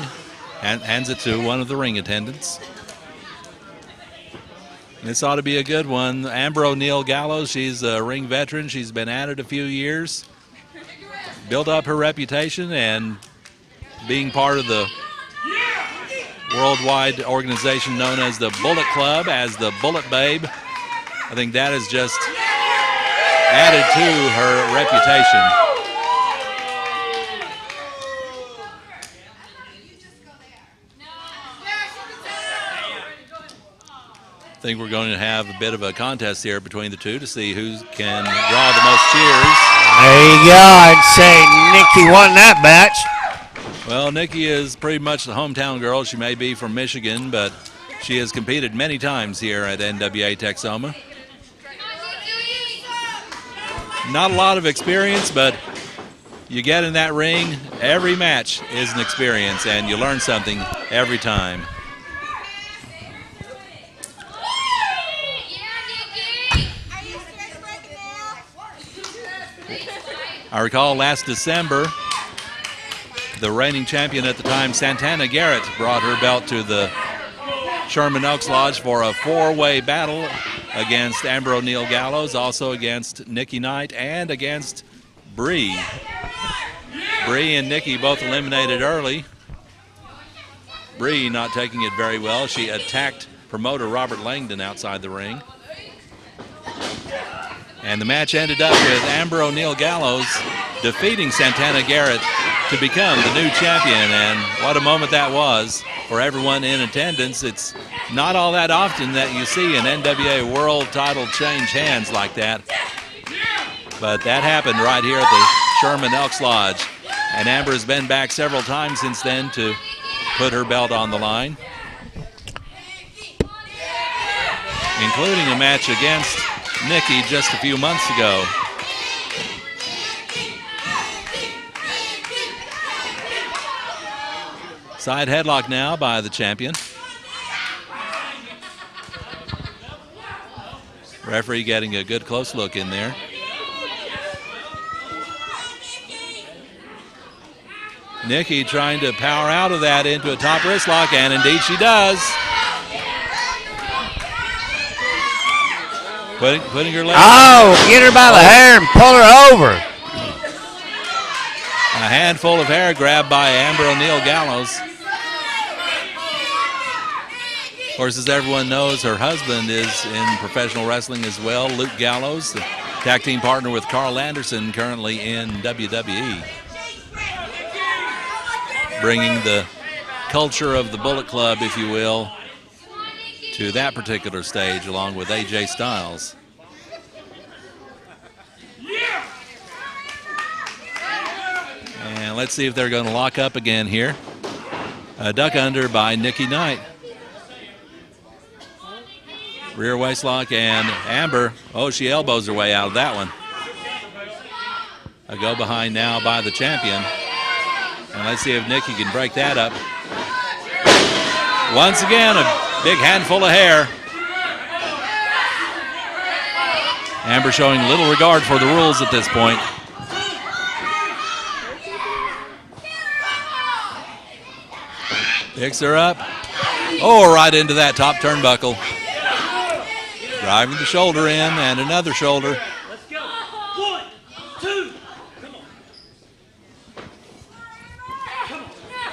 and hands it to one of the ring attendants. This ought to be a good one. Amber O'Neal Gallows, she's a ring veteran. She's been at it a few years. Built up her reputation, and being part of the worldwide organization known as the Bullet Club, as the Bullet Babe, I think that has just added to her reputation. I think we're going to have a bit of a contest here between the two to see who can draw the most cheers. There you go. I'd say Nikki won that match. Well, Nikki is pretty much the hometown girl. She may be from Michigan, but she has competed many times here at NWA Texoma. Not a lot of experience, but you get in that ring, every match is an experience, and you learn something every time. I recall last December, the reigning champion at the time, Santana Garrett, brought her belt to the Sherman Elks Lodge for a 4-way battle against Amber O'Neal Gallows, also against Nikki Knight, and against Bree. Bree and Nikki both eliminated early. Bree not taking it very well. She attacked promoter Robert Langdon outside the ring. And the match ended up with Amber O'Neal Gallows defeating Santana Garrett to become the new champion. And what a moment that was for everyone in attendance. It's not all that often that you see an NWA world title change hands like that. But that happened right here at the Sherman Elks Lodge. And Amber has been back several times since then to put her belt on the line, including a match against Nikki just a few months ago. Side headlock now by the champion. Referee getting a good close look in there. Nikki trying to power out of that into a top wrist lock, and indeed she does. Putting her leg. Oh, get her by the hair and pull her over. A handful of hair grabbed by Amber O'Neal Gallows. Of course, as everyone knows, her husband is in professional wrestling as well, Luke Gallows, the tag team partner with Carl Anderson, currently in WWE. Bringing the culture of the Bullet Club, if you will, to that particular stage, along with AJ Styles. And let's see if they're going to lock up again here. A duck under by Nikki Knight. Rear waist lock, and Amber, oh, she elbows her way out of that one. A go behind now by the champion. And let's see if Nikki can break that up. Once again, a big handful of hair. Amber showing little regard for the rules at this point. Picks her up. Oh, right into that top turnbuckle. Driving the shoulder in, and another shoulder. Let's go. 1, 2.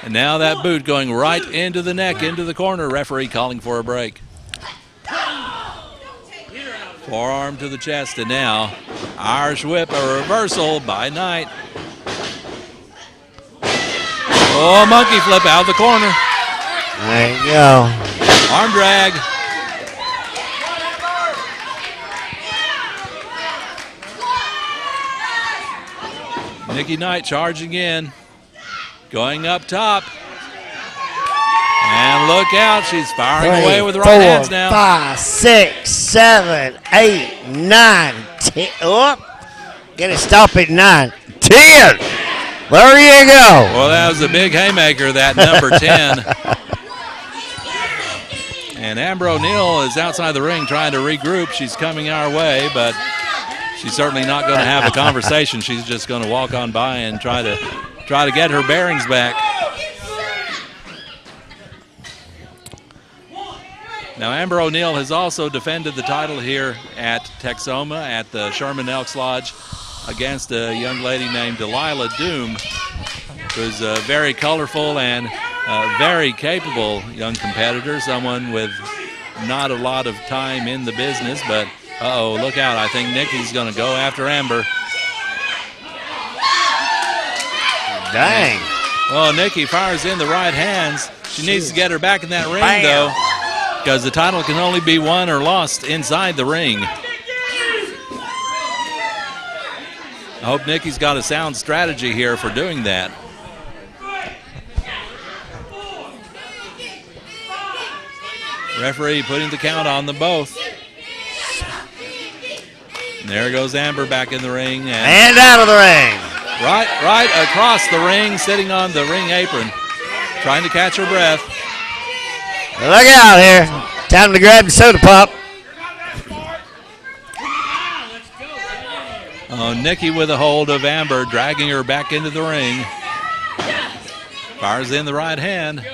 And now that boot going right into the neck, into the corner. Referee calling for a break. Forearm to the chest, and now Irish whip, a reversal by Knight. Oh, monkey flip out of the corner. There you go. Arm drag. Nikki Knight charging in. Going up top. And look out, she's firing away with the right hands now. 5, 6, 7, 8, 9, 10. Oh, get it stop at 9. 10. There you go. Well, that was a big haymaker, that number 10. And Amber O'Neal is outside the ring trying to regroup. She's coming our way, but she's certainly not going to have a conversation. She's just going to walk on by and try to get her bearings back. Now, Amber O'Neal has also defended the title here at Texoma at the Sherman Elks Lodge against a young lady named Delilah Doom, who's a very colorful and very capable young competitor, someone with not a lot of time in the business, but uh-oh, look out. I think Nikki's going to go after Amber. Dang. Oh, Nikki fires in the right hands. She needs to get her back in that ring, though, because the title can only be won or lost inside the ring. I hope Nikki's got a sound strategy here for doing that. Referee putting the count on them both. And there goes Amber back in the ring. And out of the ring. Right across the ring, sitting on the ring apron, trying to catch her breath. Look out here. Time to grab the soda pop. Oh, Nikki with a hold of Amber, dragging her back into the ring. Fires in the right hand.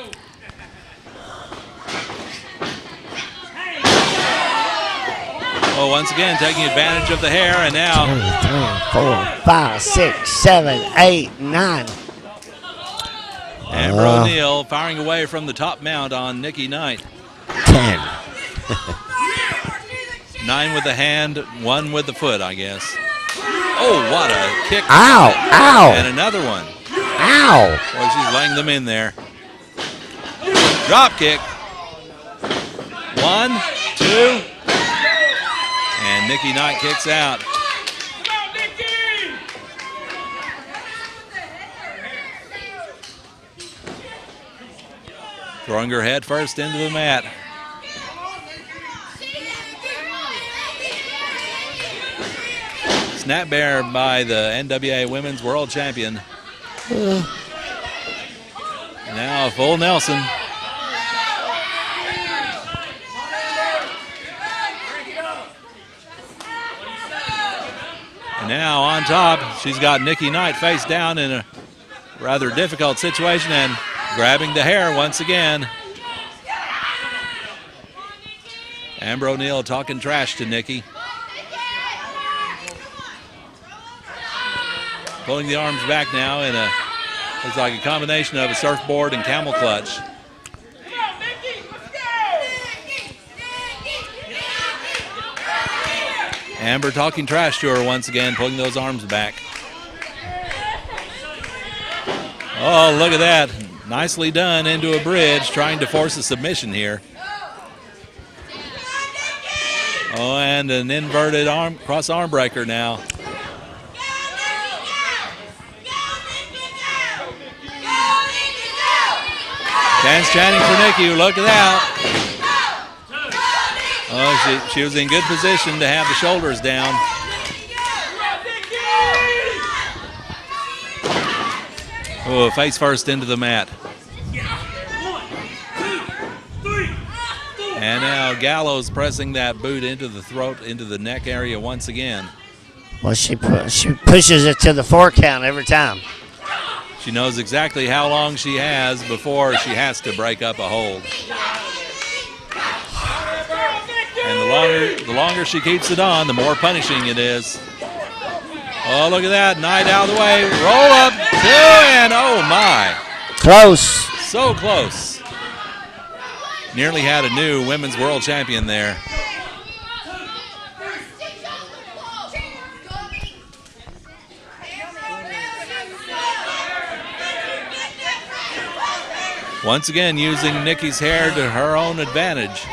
Oh, once again, taking advantage of the hair, and now 2, 3, 4, 5, 6, 7, 8, 9. Amber O'Neal firing away from the top mount on Nikki Knight. 10. 9 with the hand, 1 with the foot, I guess. Oh, what a kick. Ow, ow. And another one. Ow. Boy, she's laying them in there. Drop kick. 1, 2. And Nikki Knight kicks out. Throwing her head first into the mat. Snap bear by the NWA Women's World Champion. Now a full Nelson. And now on top, she's got Nikki Knight face down in a rather difficult situation and grabbing the hair once again. Amber O'Neal talking trash to Nikki. Pulling the arms back now in looks like a combination of a surfboard and camel clutch. Amber talking trash to her once again, pulling those arms back. Oh, look at that. Nicely done into a bridge, trying to force a submission here. Oh, and an inverted cross arm breaker now. Fans chanting for Nikki, look at that. Oh, she was in good position to have the shoulders down. Oh, face first into the mat. And now Gallows pressing that boot into the throat, into the neck area once again. Well, she pushes it to the 4 count every time. She knows exactly how long she has before she has to break up a hold. And the longer she keeps it on, the more punishing it is. Oh, look at that. Knight out of the way. Roll up, 2, and oh my. Close. So close. Nearly had a new women's world champion there. Once again, using Nikki's hair to her own advantage.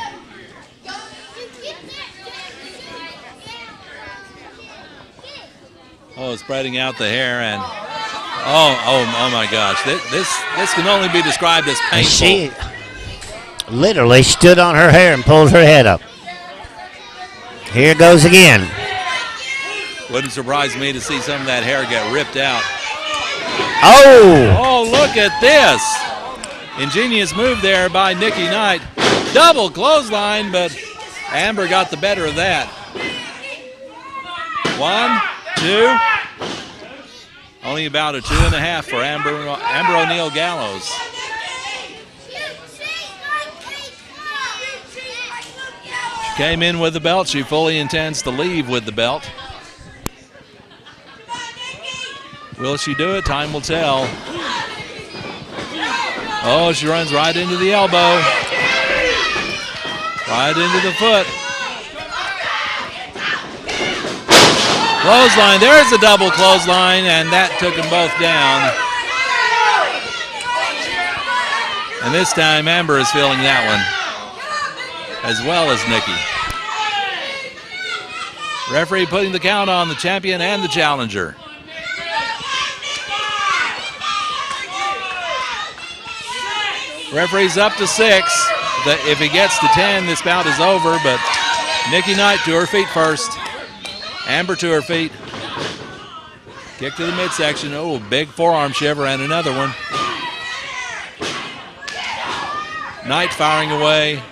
Oh, spreading out the hair and oh my gosh! This can only be described as painful. She literally stood on her hair and pulled her head up. Here goes again. Wouldn't surprise me to see some of that hair get ripped out. Oh! Oh, look at this! Ingenious move there by Nikki Knight. Double clothesline, but Amber got the better of that. 1, 2. Only about a 2.5 for Amber O'Neal Gallows. She came in with the belt. She fully intends to leave with the belt. Will she do it? Time will tell. Oh, she runs right into the elbow. Right into the foot. Clothesline. There's a double clothesline, and that took them both down. And this time, Amber is feeling that one, as well as Nikki. Referee putting the count on the champion and the challenger. Referee's up to 6. If he gets to 10, this bout is over, but Nikki Knight to her feet first. Amber to her feet. Kick to the midsection. Oh, big forearm shiver and another one. Knight firing away.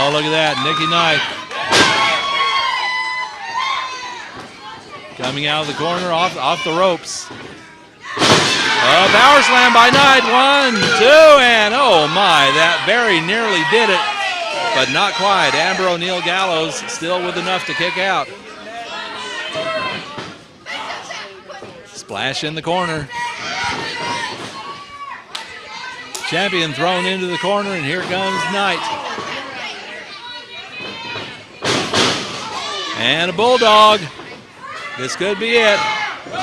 Oh, look at that. Nikki Knight coming out of the corner off the ropes. Power slam by Knight. 1, 2, and oh my, that very nearly did it, but not quite. Amber O'Neal Gallows still with enough to kick out. Splash in the corner. Champion thrown into the corner, and here comes Knight. And a bulldog. This could be it.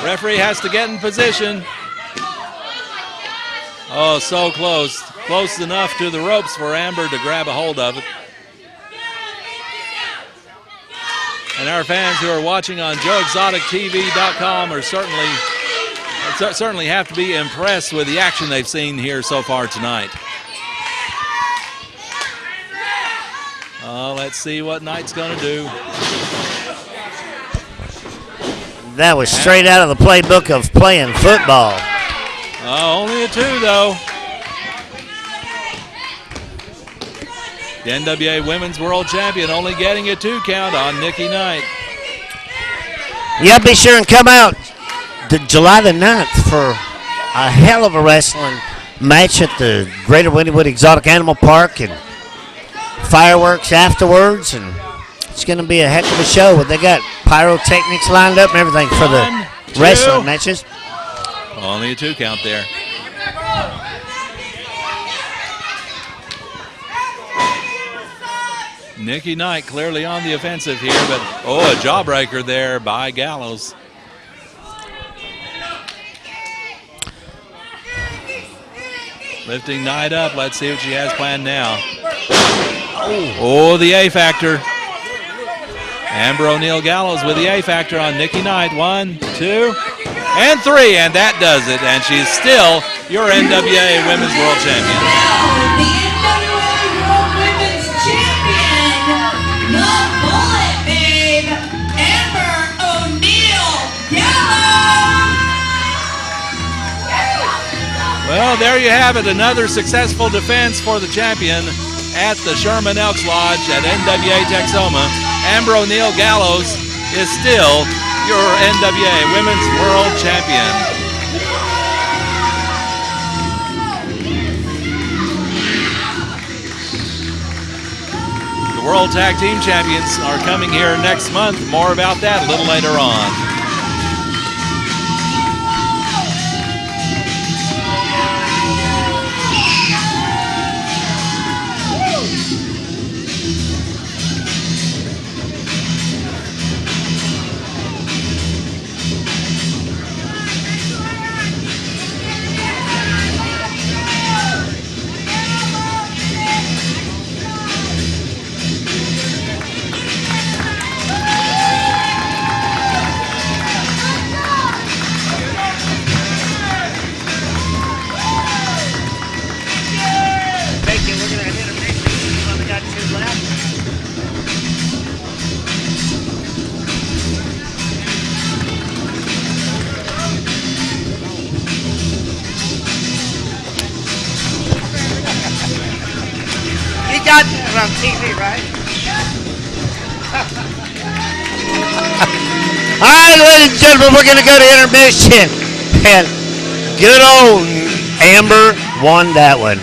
Referee has to get in position. Oh, so close. Close enough to the ropes for Amber to grab a hold of it. And our fans who are watching on JoeExoticTV.com are certainly have to be impressed with the action they've seen here so far tonight. Let's see what Knight's going to do. That was straight out of the playbook of playing football. Only a 2, though. The NWA Women's World Champion only getting a 2 count on Nikki Knight. Yeah, be sure and come out July the 9th for a hell of a wrestling match at the Greater Wynnewood Exotic Animal Park and fireworks afterwards, and it's going to be a heck of a show. They got pyrotechnics lined up and everything for the wrestling matches. Only a 2 count there. Nikki Knight clearly on the offensive here, but a jawbreaker there by Gallows. Lifting Knight up. Let's see what she has planned now. Oh, the A factor. Amber O'Neal Gallows with the A factor on Nikki Knight. 1, 2, and 3, and that does it. And she's still your NWA Women's World Champion. The NWA World Women's Champion, the Bullet Babe, Amber O'Neal Gallows. Well, there you have it. Another successful defense for the champion at the Sherman Elks Lodge at NWA Texoma. Amber O'Neal Gallows is still your NWA Women's World Champion. The World Tag Team Champions are coming here next month. More about that a little later on. got that on TV, right? All right, ladies and gentlemen, we're going to go to intermission. And good old Amber won that one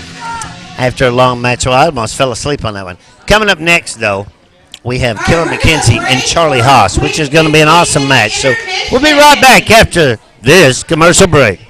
after a long match. Well, I almost fell asleep on that one. Coming up next, though, we have Killer McKenzie and Charlie Haas, which is going to be an awesome match. So we'll be right back after this commercial break.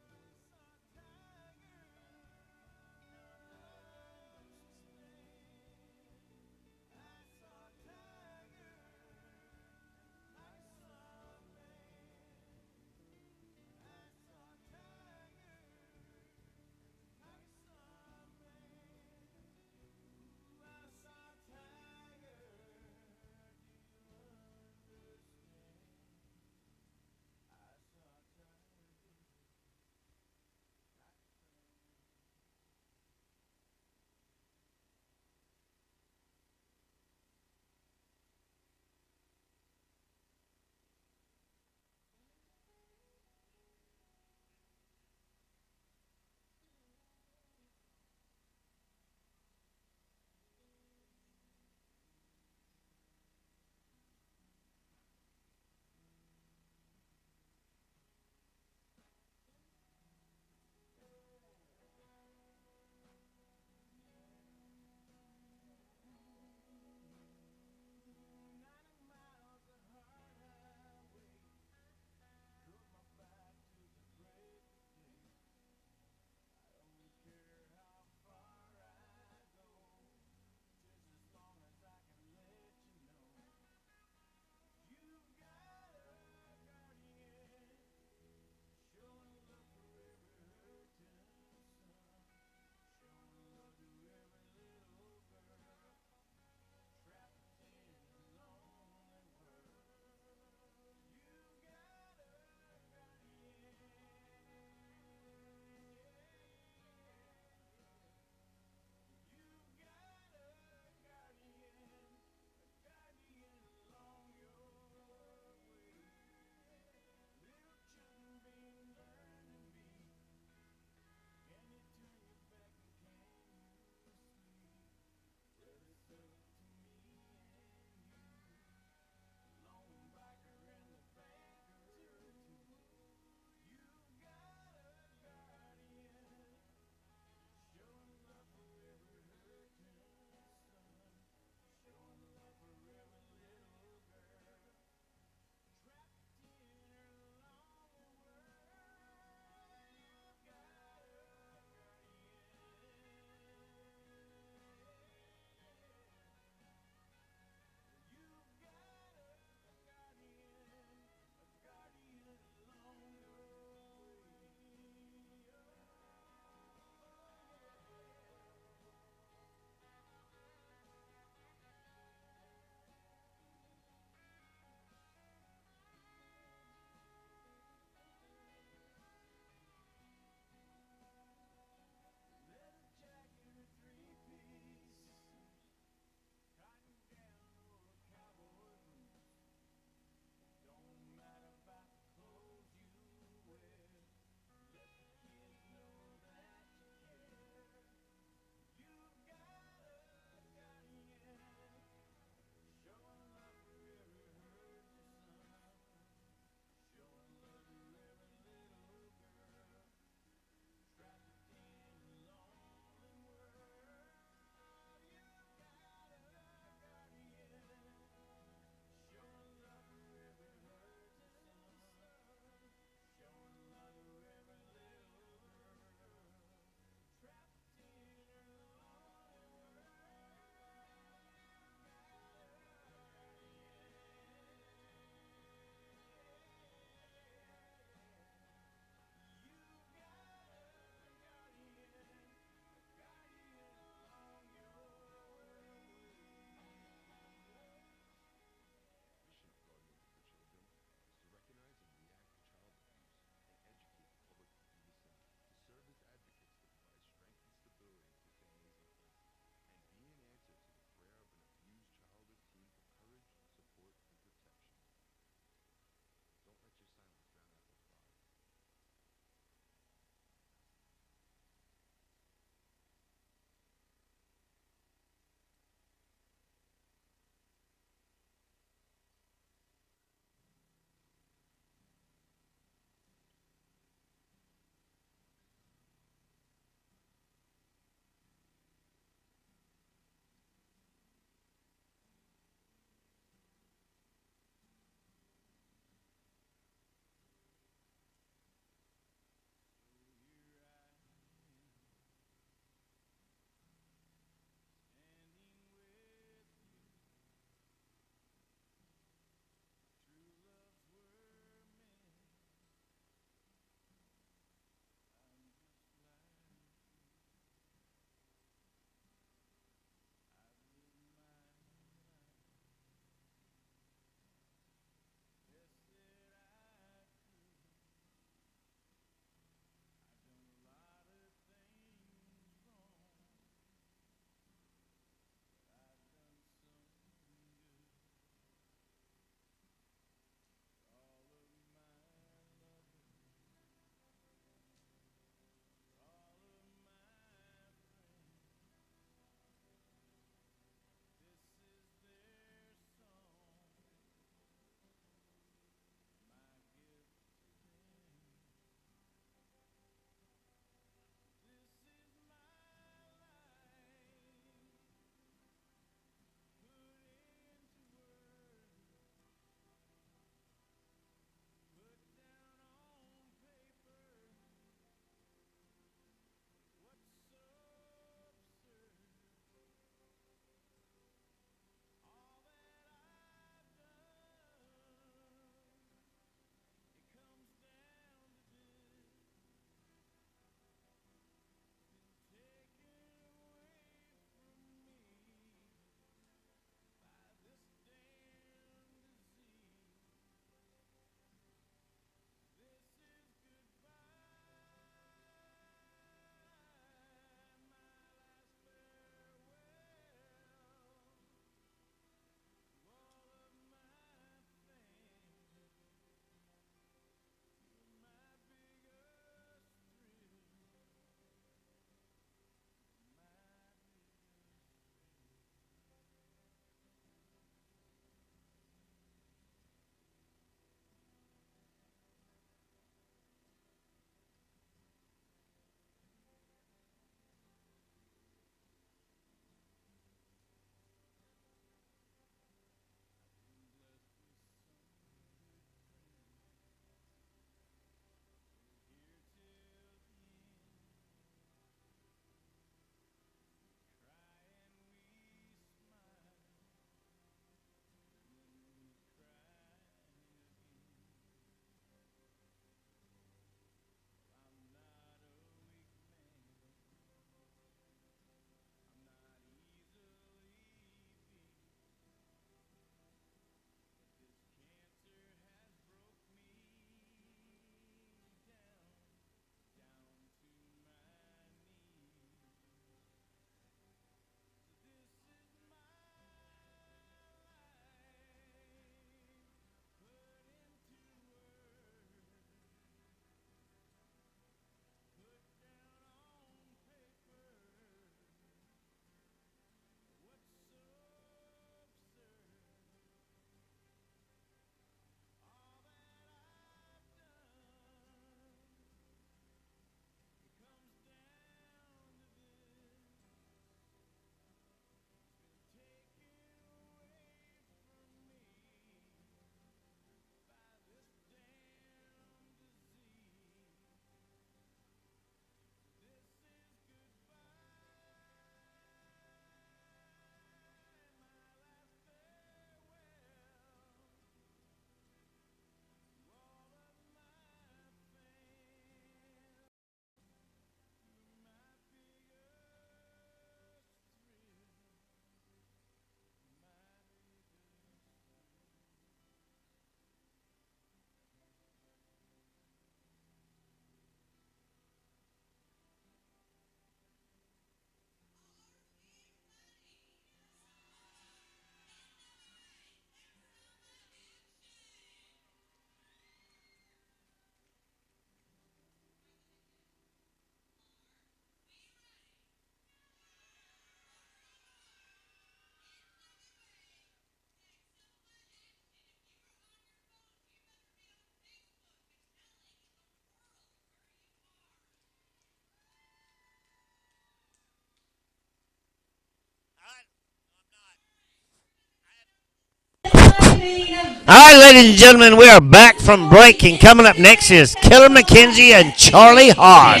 All right, ladies and gentlemen, we are back from break, and coming up next is Killer McKenzie and Charlie Haas.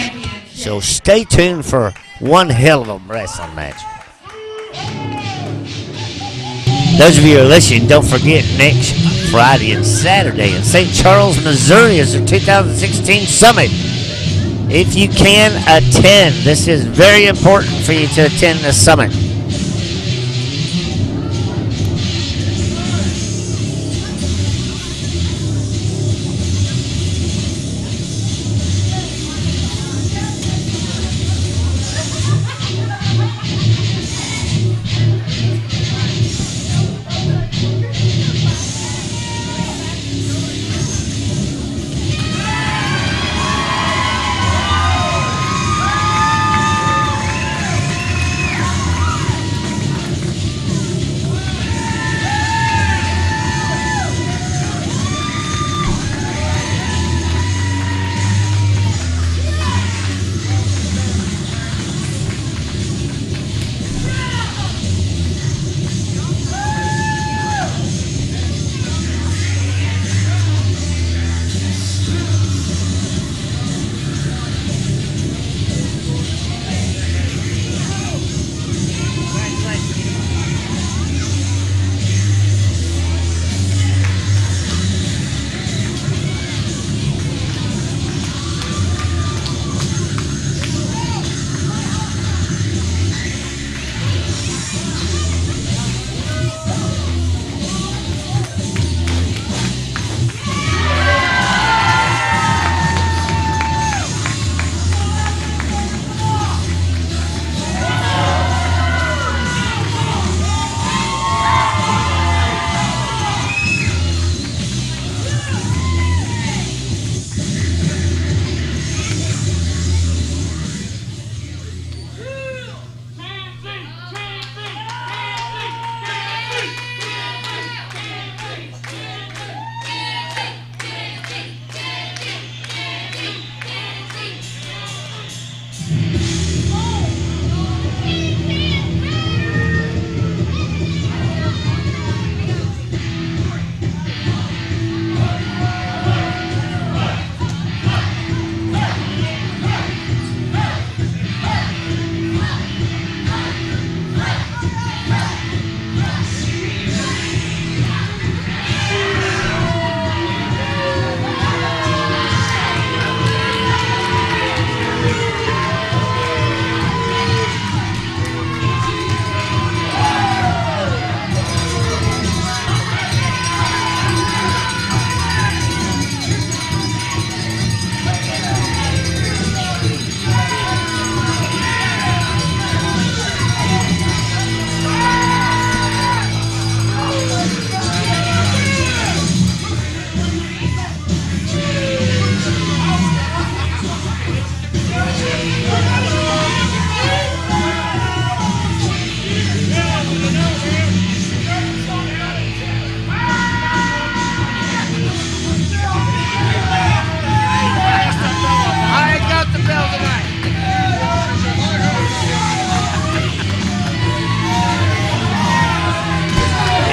So stay tuned for one hell of a wrestling match. Those of you who are listening, don't forget next Friday and Saturday in St. Charles, Missouri is the 2016 Summit. If you can attend, this is very important for you to attend the Summit.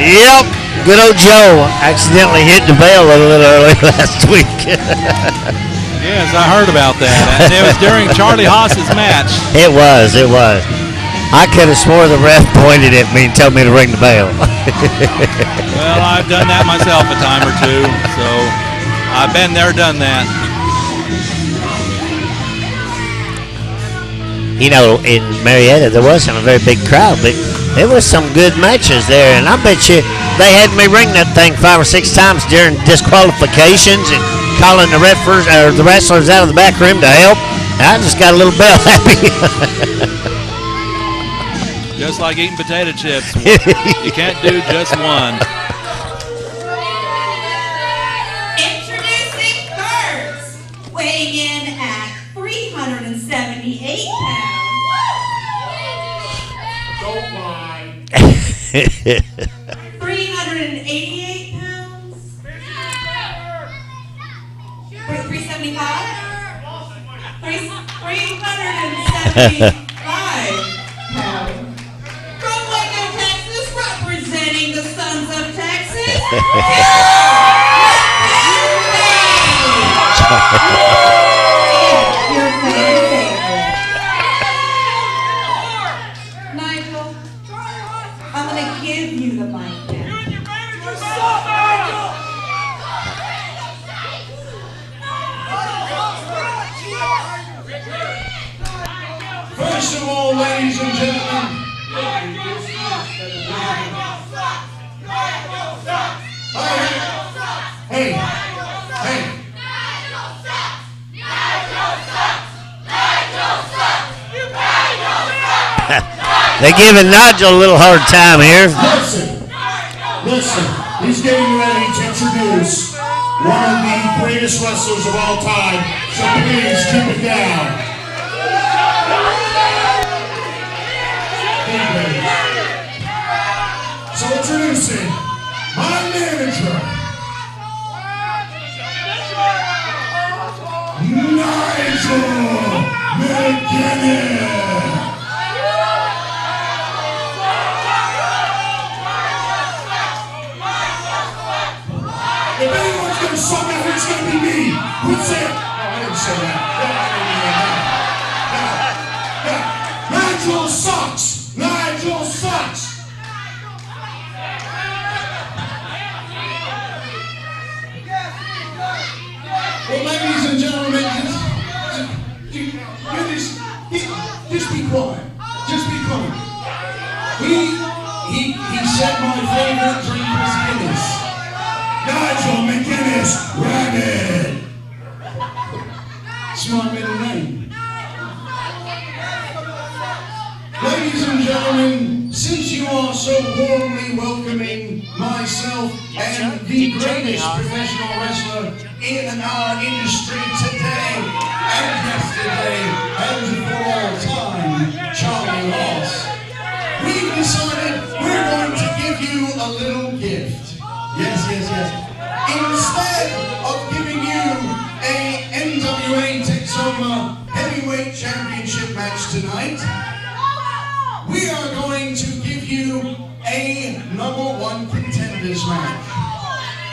Yep, good old Joe accidentally hit the bell a little early last week. Yes, I heard about that. And it was during Charlie Haas's match. It was. I could have swore the ref pointed at me and told me to ring the bell. Well, I've done that myself a time or two, so I've been there, done that. You know, in Marietta, there wasn't a very big crowd, but there was some good matches there, and I bet you they had me ring that thing 5 or 6 times during disqualifications and calling the the wrestlers out of the back room to help. I just got a little bell happy. Just like eating potato chips. You can't do just one. Introducing first, weighing in at 378 pounds. Don't lie. 388 pounds. 375? 375 pounds. From Waco, Texas, representing the Sons of Texas, Your fan favorite. Nigel, I'm gonna give you the mic now. First of all, ladies and gentlemen, hey, They're giving Nigel a little hard time here. listen, he's getting ready to introduce one of the greatest wrestlers of all time, so please keep it down. So introducing my manager, Nigel McKenzie. If anyone's gonna suck out, it's gonna be me. Who'd say it? No, I didn't say that. No, Nigel sucks. Nigel sucks. Well, ladies and gentlemen, just be quiet. Just be quiet. He said my favorite drink was Guinness. Nigel McKenzie, Rabbit. It's my middle name. Ladies and gentlemen, since you are so warmly welcoming myself and the greatest professional wrestler in our industry today and yesterday and for all time, Charlie Haas, we've decided we're going to give you a little gift. Yes. Instead of giving you a NWA Texoma Heavyweight Championship match tonight, we are going to give you a #1 contenders match.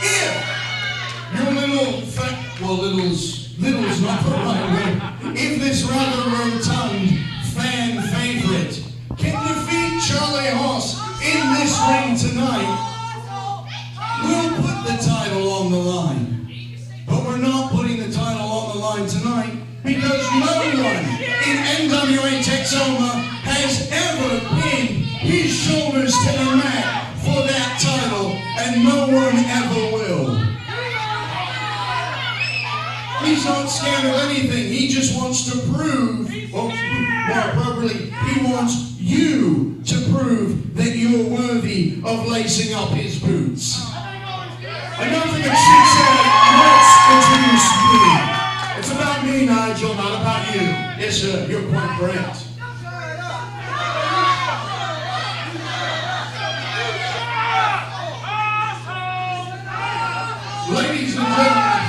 If your little's not the right word. If this rather rotund fan favorite can defeat Charlie Haas in this ring tonight, we'll put the title on the line. But we're not putting the title on the line tonight because no one in NWA Texoma has ever pinned his shoulders to the mat for that title, and no one ever will. He's not scared of anything. He just wants to prove, or more appropriately, he wants you to prove that you're worthy of lacing up his boots. Enough of the shit said, let's introduce me. It's about me, Nigel, not about you. Yes, sir, you're quite correct. Ladies and gentlemen,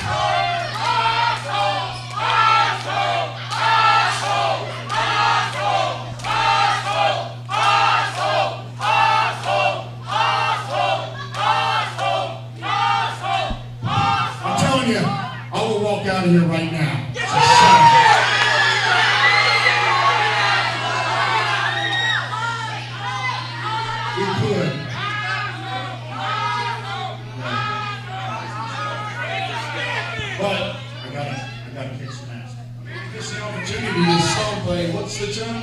out of here right now. You could. But I gotta kick some ass. This is the opportunity to stomp a, what's the term?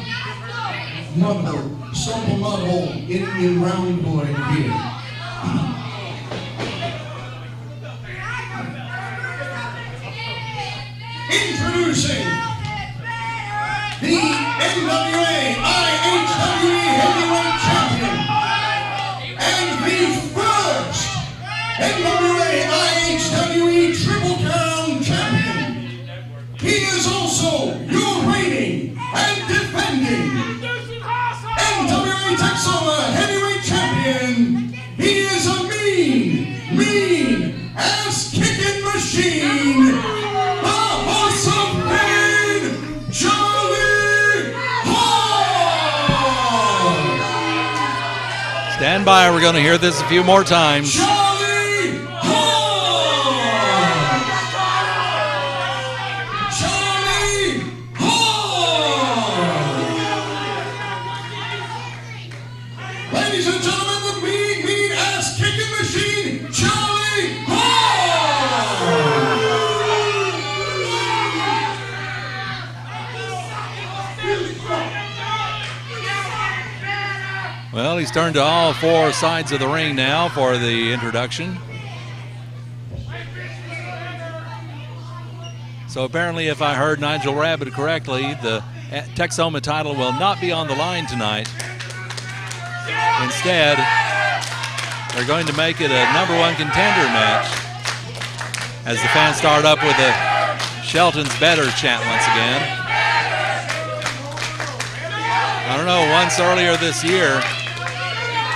Mud hole. Stomp a mud hole in the round boy here. Introducing the NWA IHWE Heavyweight Champion and the first NWA IHWE Triple Crown Champion. He is also your reigning and defending NWA Texoma Heavyweight Champion. He is a mean ass-kicking machine. Stand by, we're going to hear this a few more times. Charlie He's turned to all four sides of the ring now for the introduction. So apparently, if I heard Nigel Rabbit correctly, the Texoma title will not be on the line tonight. Instead, they're going to make it a #1 contender match as the fans start up with a Shelton's better chant once again. I don't know, once earlier this year,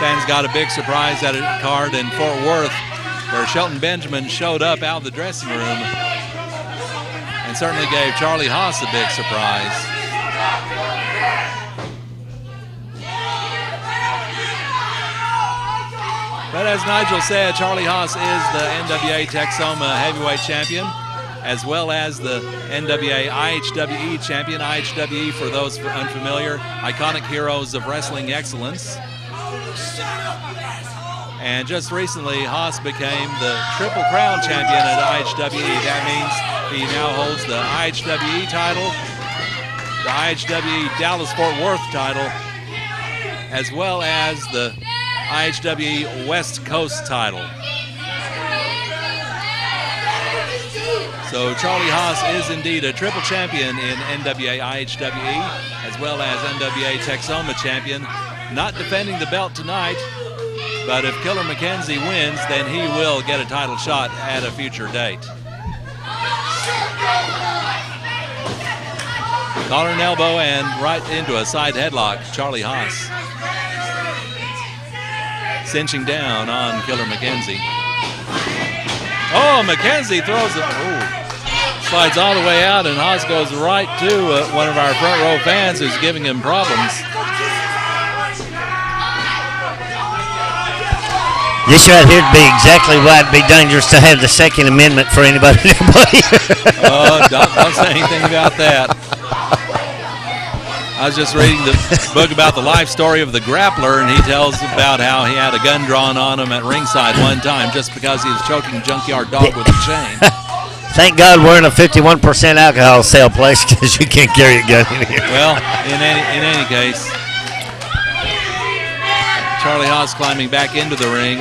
fans got a big surprise at a card in Fort Worth where Shelton Benjamin showed up out of the dressing room and certainly gave Charlie Haas a big surprise. But as Nigel said, Charlie Haas is the NWA Texoma heavyweight champion, as well as the NWA IHWE champion. IHWE, for those unfamiliar, iconic heroes of wrestling excellence. And just recently, Haas became the Triple Crown champion at IHWE. That means he now holds the IHWE title, the IHWE Dallas-Fort Worth title, as well as the IHWE West Coast title. So Charlie Haas is indeed a triple champion in NWA IHWE, as well as NWA Texoma champion. Not defending the belt tonight, but if Killer McKenzie wins, then he will get a title shot at a future date. Collar and elbow and right into a side headlock, Charlie Haas. Cinching down on Killer McKenzie. Oh, McKenzie throws it. Oh, slides all the way out, and Haas goes right to one of our front row fans who's giving him problems. This right here would be exactly why it'd be dangerous to have the Second Amendment for anybody. Oh, don't say anything about that. I was just reading the book about the life story of the grappler, and he tells about how he had a gun drawn on him at ringside one time just because he was choking Junkyard Dog with a chain. Thank God we're in a 51% alcohol sale place because you can't carry a gun in here. Well, in any case, Charlie Haas climbing back into the ring.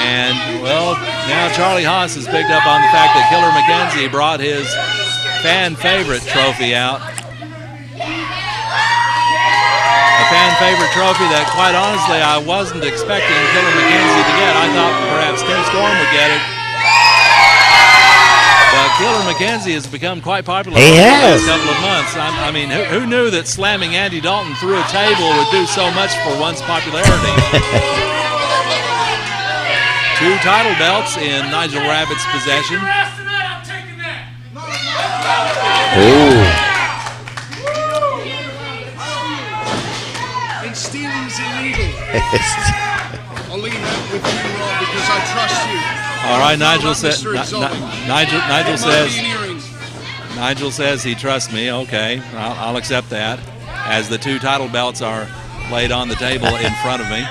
And, well, now Charlie Haas has picked up on the fact that Killer McKenzie brought his fan favorite trophy out. A fan favorite trophy that, quite honestly, I wasn't expecting Killer McKenzie to get. I thought perhaps Tim Storm would get it. But Killer McKenzie has become quite popular over the last couple of months. I mean, who knew that slamming Andy Dalton through a table would do so much for one's popularity? 2 title belts in Nigel Rabbit's possession. Ooh. And stealing's illegal. I'll leave that with you, Rob, because I trust you. All right, Nigel says he trusts me. Okay, I'll accept that. As the 2 title belts are laid on the table in front of me.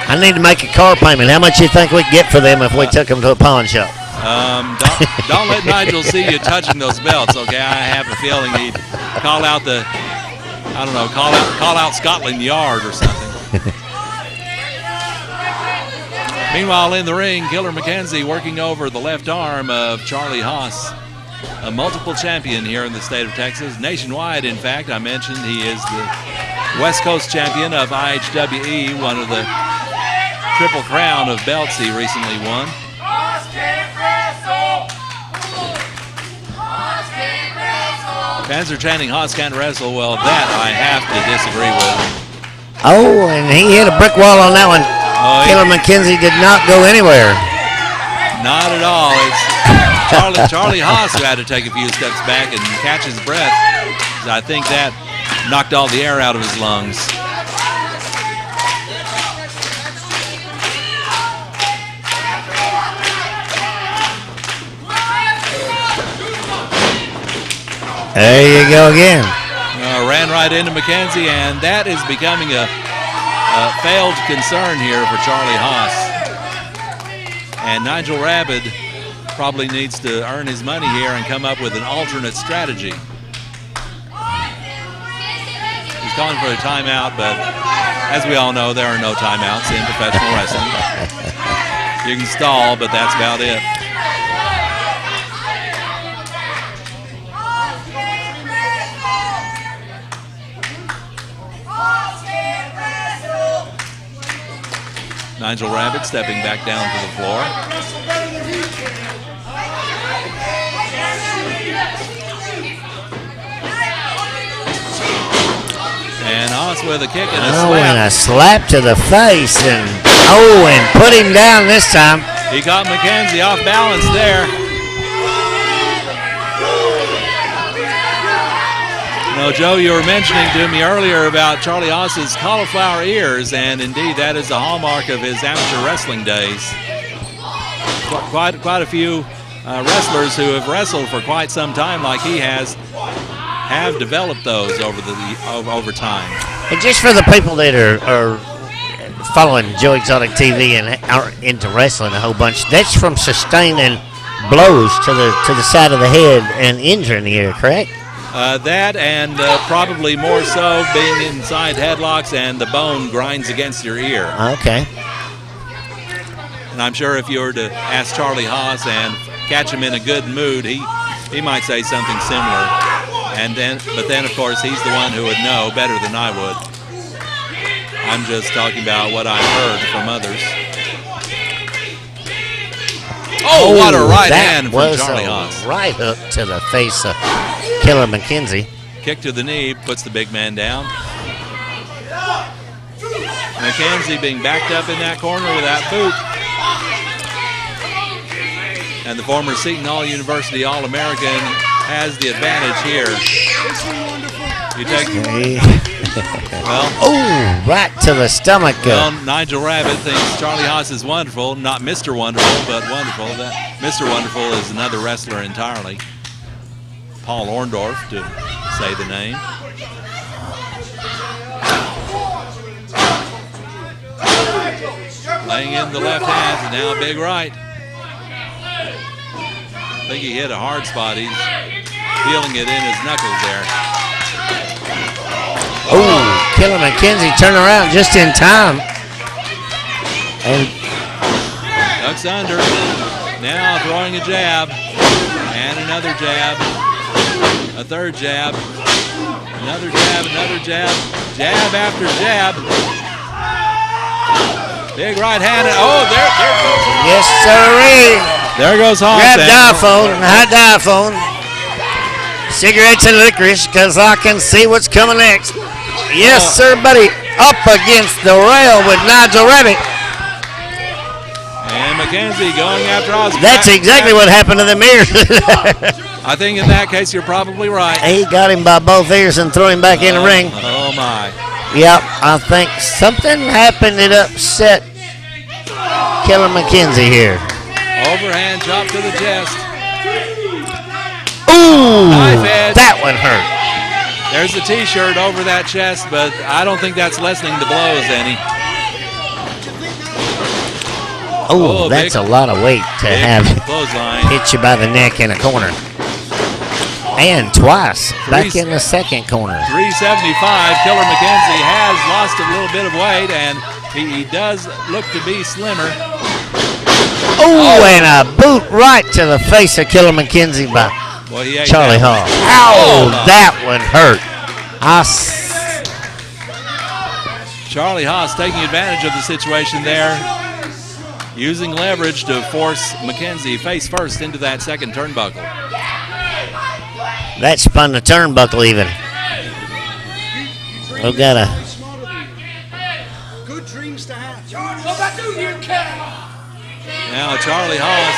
I need to make a car payment. How much you think we'd get for them if we took them to a pawn shop? Don't let Nigel see you touching those belts, okay? I have a feeling he'd call out call out Scotland Yard or something. Meanwhile, in the ring, Killer McKenzie working over the left arm of Charlie Haas, a multiple champion here in the state of Texas. Nationwide, in fact, I mentioned he is the West Coast champion of IHWE, one of the Triple Crown of belts he recently won. Fans are chanting Haas can't wrestle. Well, that I have to disagree with. Oh, and he hit a brick wall on that one. Killer McKenzie did not go anywhere. Not at all. It's Charlie Haas who had to take a few steps back and catch his breath. I think that knocked all the air out of his lungs. There you go again. Ran right into McKenzie, and that is becoming a failed concern here for Charlie Haas. And Nigel Rabbit probably needs to earn his money here and come up with an alternate strategy. He's calling for a timeout, but as we all know, there are no timeouts in professional wrestling. You can stall, but that's about it. Nigel Rabbit stepping back down to the floor. And Haas with a kick and a slap. And a slap to the face, and put him down this time. He got McKenzie off balance there. No, Joe, you were mentioning to me earlier about Charlie Haas's cauliflower ears, and indeed that is the hallmark of his amateur wrestling days. Quite a few wrestlers who have wrestled for quite some time, like he has, have developed those over time. And just for the people that are following Joe Exotic TV and are into wrestling a whole bunch, that's from sustaining blows to the side of the head and injuring the ear, correct? That and probably more so being inside headlocks and the bone grinds against your ear. Okay. And I'm sure if you were to ask Charlie Haas and catch him in a good mood, he might say something similar. But then of course he's the one who would know better than I would. I'm just talking about what I've heard from others. Oh, what a right hand from Charlie Haas. Right hook to the face of Killer McKenzie. Kick to the knee, puts the big man down. McKenzie being backed up in that corner with that boot. And the former Seton Hall University All-American has the advantage here. You take right to the stomach. Well, Nigel Rabbit thinks Charlie Haas is wonderful, not Mr. Wonderful, but wonderful. That Mr. Wonderful is another wrestler entirely. Paul Orndorff, to say the name. Laying in the left hand, and now a big right. I think he hit a hard spot. He's feeling it in his knuckles there. Killer McKenzie turn around just in time. And ducks under. Now throwing a jab. And another jab. A third jab. Another jab, another jab. Jab after jab. Big right hand. Oh, there goes Haas. Yes, sirree. There goes Haas. Grab diaphone, high diaphone. Cigarettes and licorice, because I can see what's coming next. Yes, sir, buddy. Up against the rail with Nigel Rabbit. And McKenzie going after Haas. That's exactly what happened to the mirror. I think in that case you're probably right. He got him by both ears and threw him back in the ring. Oh, my. Yep, I think something happened that upset Killer McKenzie here. Overhand chop to the chest. Ooh, Knife edge. that one hurt. There's a T-shirt over that chest, but I don't think that's lessening the blows any. Oh, that's a lot of weight to have clothesline. hit you by the neck in a corner. And twice, back in the second corner. 375. Killer McKenzie has lost a little bit of weight, and he does look to be slimmer. Oh, and a boot right to the face of Killer McKenzie by Charlie Haas. Ow, that one hurt. Charlie Haas taking advantage of the situation there, using leverage to force McKenzie face first into that second turnbuckle. That spun the turnbuckle even. We've got a... Good dreams to have. Now Charlie Haas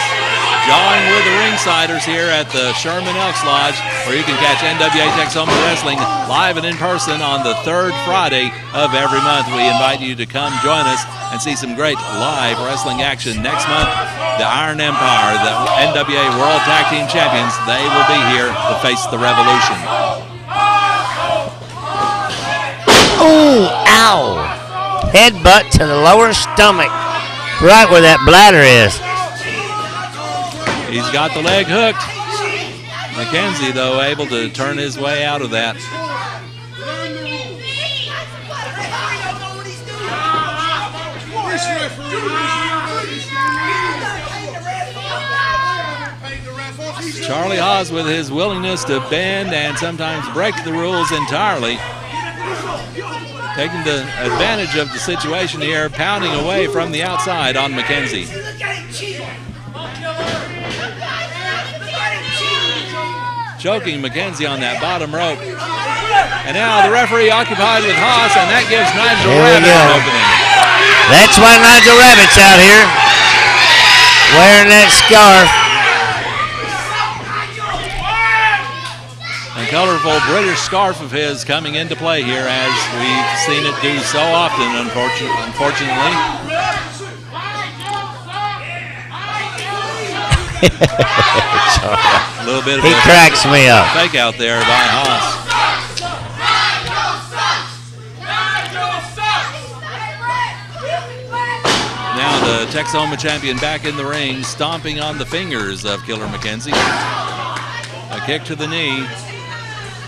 jawing with the ringsiders here at the Sherman Elks Lodge, where you can catch NWA Texoma Wrestling live and in person on the third Friday of every month. We invite you to come join us and see some great live wrestling action next month. The Iron Empire, the NWA World Tag Team Champions, they will be here to face the Revolution. Ooh, ow. Headbutt to the lower stomach, right where that bladder is. He's got the leg hooked. McKenzie, though, able to turn his way out of that. Charlie Haas, with his willingness to bend and sometimes break the rules entirely, taking the advantage of the situation here, pounding away from the outside on McKenzie. Choking McKenzie on that bottom rope. And now the referee occupied with Haas, and that gives Nigel Rabbit an opening. That's why Nigel Rabbit's out here wearing that scarf. A colorful British scarf of his coming into play here, as we've seen it do so often, unfortunately. A little bit of he cracks me up. Fake out there by Haas. Now the Texoma champion back in the ring, stomping on the fingers of Killer McKenzie. A kick to the knee.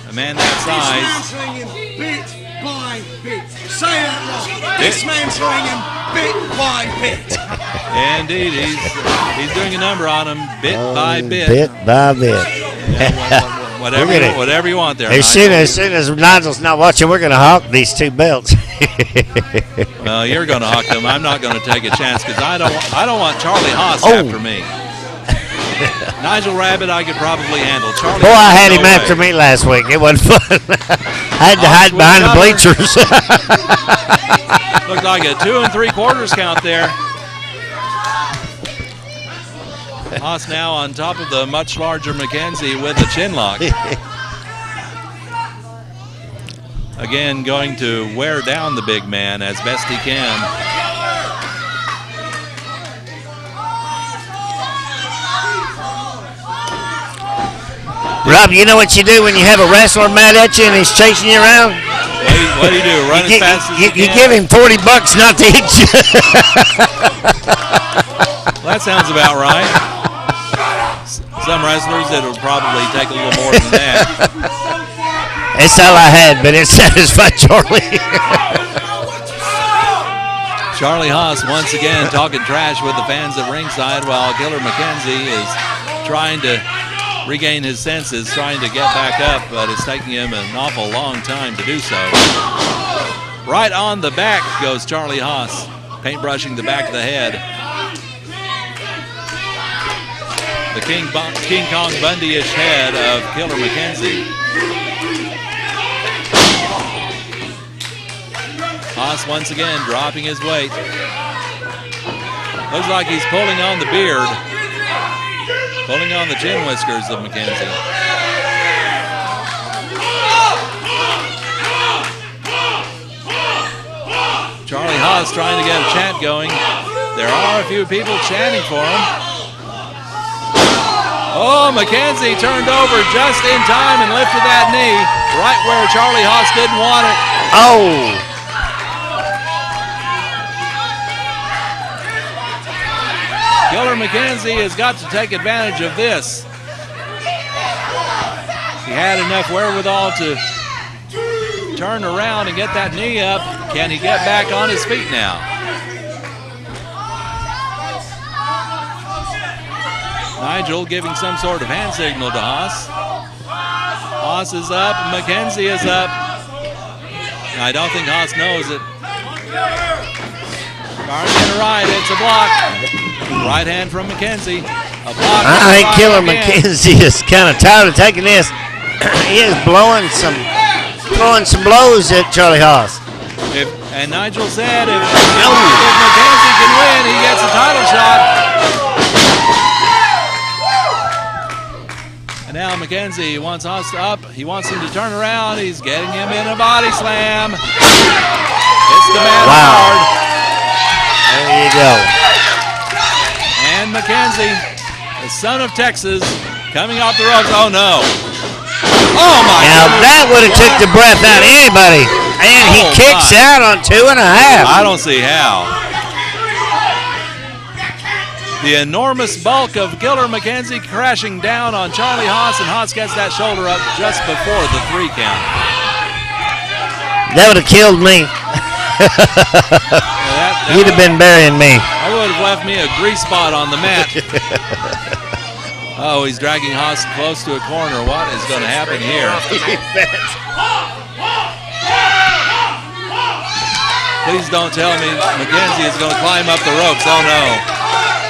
A man that size. This man's ringing bit by bit. Say that loud. This man's ringing bit by bit. Indeed, he's doing a number on him, bit by bit. Bit by bit. Yeah, whatever you want there. As soon as Nigel's not watching, we're going to hawk these two belts. Well, you're going to hawk them. I'm not going to take a chance because I don't want Charlie Haas after me. Nigel Rabbit, I could probably handle. Charlie, boy, I had him after me last week. It wasn't fun. I had to hide behind the bleachers. Looked like a 2 3/4 count there. Haas now on top of the much larger McKenzie with a chin lock. Again, going to wear down the big man as best he can. Rob, you know what you do when you have a wrestler mad at you and he's chasing you around? What do you do? Run as fast as you You can? give him $40 not to hit you. Well, that sounds about right. Some wrestlers, it'll probably take a little more than that. That's all I had, but it satisfied Charlie. Charlie Haas once again talking trash with the fans at ringside while Killer McKenzie is trying to regain his senses, trying to get back up, but it's taking him an awful long time to do so. Right on the back goes Charlie Haas, paintbrushing the back of the head. The King Kong Bundy-ish head of Killer McKenzie. Haas once again dropping his weight. Looks like he's pulling on the beard. Pulling on the chin whiskers of McKenzie. Charlie Haas trying to get a chant going. There are a few people chanting for him. Oh, McKenzie turned over just in time and lifted that knee right where Charlie Haas didn't want it. Oh! Killer McKenzie has got to take advantage of this. He had enough wherewithal to turn around and get that knee up. Can he get back on his feet now? Nigel giving some sort of hand signal to Haas. Haas is up, McKenzie is up. I don't think Haas knows it. Trying to get it right, it's a block. Right hand from McKenzie. A block. I think Killer McKenzie is kind of tired of taking this. He is throwing some blows at Charlie Haas. And Nigel said if McKenzie can win, he gets a title shot. And now McKenzie wants Haas up. He wants him to turn around. He's getting him in a body slam. Hits the man hard. There you go. And McKenzie, the son of Texas, coming off the ropes. Oh no. Oh my Now goodness. that would have took the breath out of anybody. And he kicks out on 2.5. I don't see how. The enormous bulk of Killer McKenzie crashing down on Charlie Haas, and Haas gets that shoulder up just before the 3 count. That would have killed me. You'd have been burying me. That would have left me a grease spot on the mat. Oh, he's dragging Haas close to a corner. What is going to happen here? Please don't tell me McKenzie is going to climb up the ropes. Oh, no.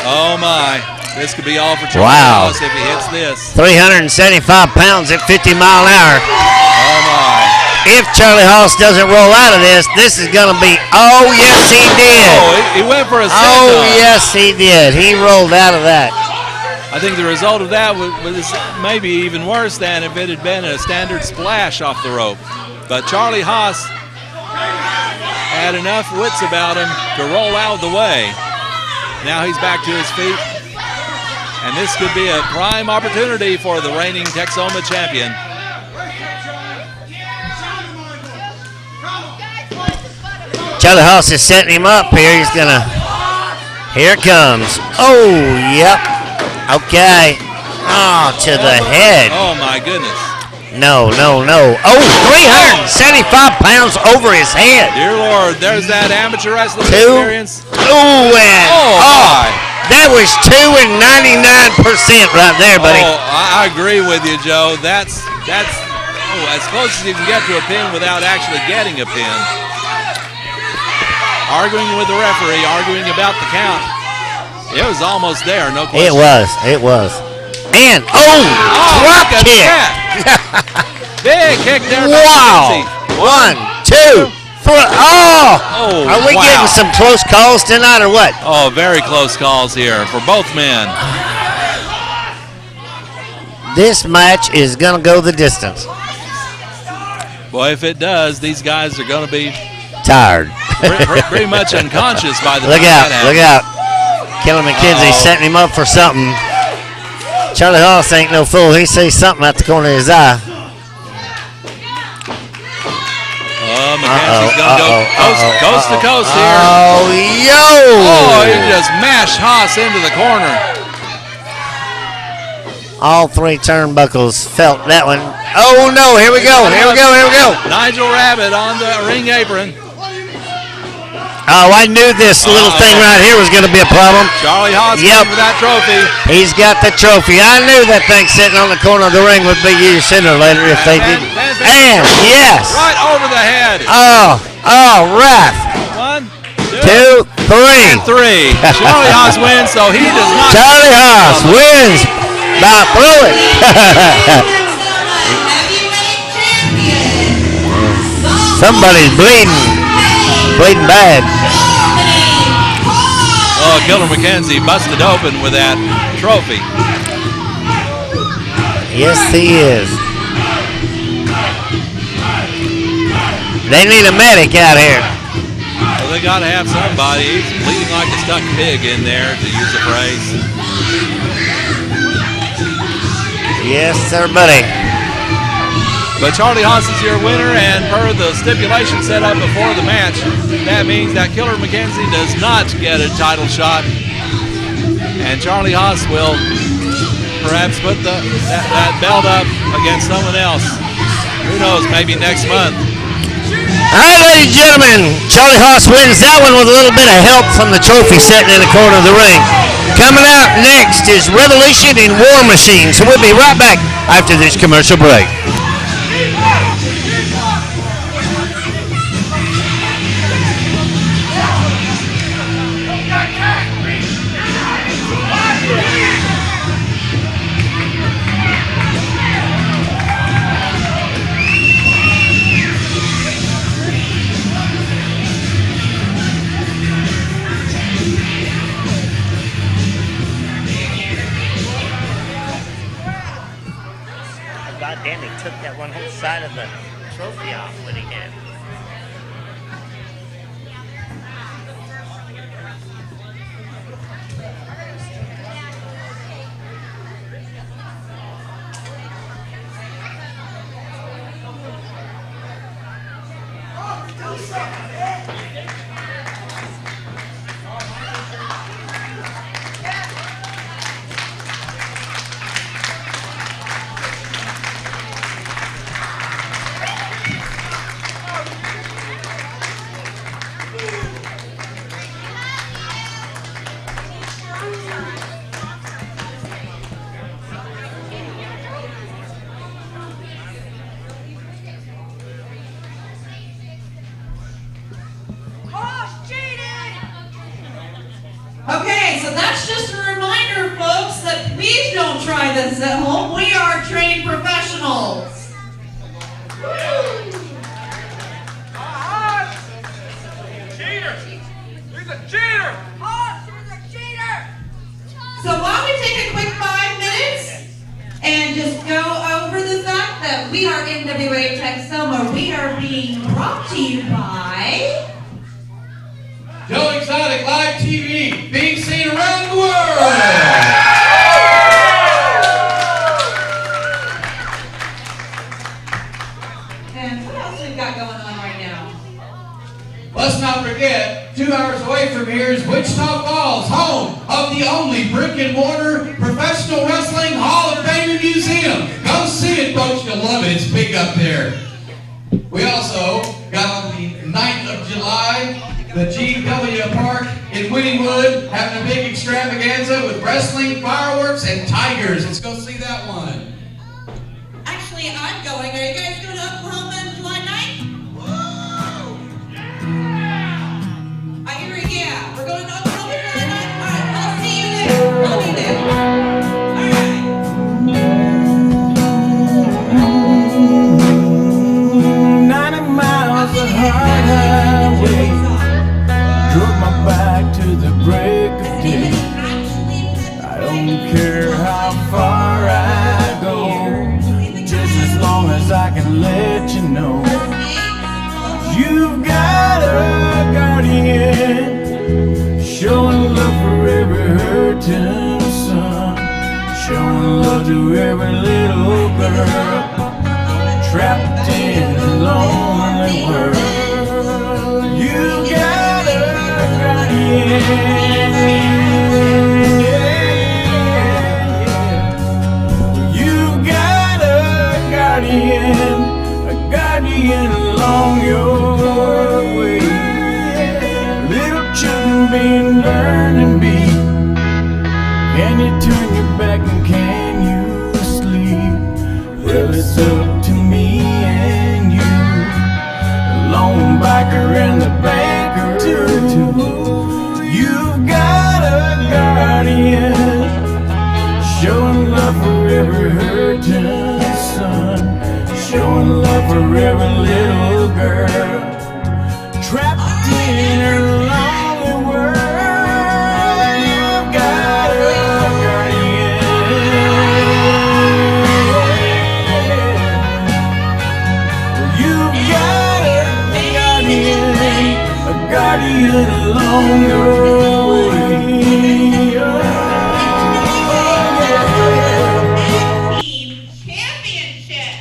Oh, my. This could be all for Charlie Haas if he hits this. 375 pounds at 50 mile an hour. Oh, my. If Charlie Haas doesn't roll out of this, this is going to be, oh, yes, he did. Oh, he went for a send-off. Oh, yes, he did. He rolled out of that. I think the result of that was maybe even worse than if it had been a standard splash off the rope. But Charlie Haas had enough wits about him to roll out of the way. Now he's back to his feet. And this could be a prime opportunity for the reigning Texoma champion. Charlie Haas is setting him up here. He's going to, here it comes. Oh, yep. Okay. Oh, to the head. Oh, my goodness. No. Oh, 375 pounds over his head. Dear Lord, there's that amateur wrestling experience. Oh, and that was 2 and 99% right there, buddy. Oh, I agree with you, Joe. That's as close as you can get to a pin without actually getting a pin. Arguing with the referee, arguing about the count. It was almost there, no question. It was. And, drop kick. Big kick there. Wow. 1, 2, 3. Oh, are we getting some close calls tonight or what? Oh, very close calls here for both men. This match is going to go the distance. Boy, if it does, these guys are going to be tired. pretty much unconscious by the time that happens. Look out. Killer McKenzie setting him up for something. Charlie Haas ain't no fool. He sees something out the corner of his eye. Oh, McKenzie's going to go coast to coast here. Oh, yo! Oh, he just mashed Haas into the corner. All 3 turnbuckles felt that one. Oh, no, here we go. Nigel Rabbit on the ring apron. Oh, I knew this little thing right here was going to be a problem. Charlie Haas for that trophy. He's got the trophy. I knew that thing sitting on the corner of the ring would be used sooner or later if they did. And, yes. Right over the head. Oh, ref. 1, 2, 3. 3. Charlie Haas wins, so he does not. Charlie Haas wins by throwing. Somebody's bleeding bad. Oh, Killer McKenzie busted open with that trophy. Yes, he is. They need a medic out here. Well, they got to have somebody. He's bleeding like a stuck pig in there, to use a phrase. Yes, sir, buddy. But Charlie Haas is your winner, and per the stipulation set up before the match, that means that Killer McKenzie does not get a title shot, and Charlie Haas will perhaps put that belt up against someone else. Who knows, maybe next month. All right, ladies and gentlemen, Charlie Haas wins that one with a little bit of help from the trophy sitting in the corner of the ring. Coming out next is Revolution in War Machine, so we'll be right back after this commercial break. so that's just a reminder, folks, that please don't try this at home. We are trained professionals. So while we take a quick 5 minutes and just go over the fact that we are NWA Texoma, we are being brought to you by Joe Exotic Live TV, being seen around the world. And what else we've got going on right now? Let's not forget, 2 hours away from here is Wichita Falls, home of the only brick and mortar professional wrestling Hall of Fame museum. Go see it, folks. You'll love it. It's big up there. We also got on the 9th of July, the GW Park in Wynnewood, having a big extravaganza with wrestling, fireworks, and tigers. Let's go see that one. Actually, I'm going. Are you guys going to Oklahoma on July 9th? I hear a yeah. We're going to Oklahoma July 9th? All right, I'll see you there. I'll be there. All right. 90 miles of hard highway, drove my bike to the break of day. I don't care how far I go, just as long as I can let you know. You've got a guardian, showing love for every hurting son, showing love to every little girl trapped in a lonely world. You got a guardian, you got a guardian along your way. Little children being burned and beat. Can you turn your back and can you sleep? Well, it's up to me and you, the lone biker and the banker too. You've got a guardian, showing love for every hurting son, showing love for every little girl trapped in her lonely world. You've got a guardian. You've got a guardian along your way. Team Championship.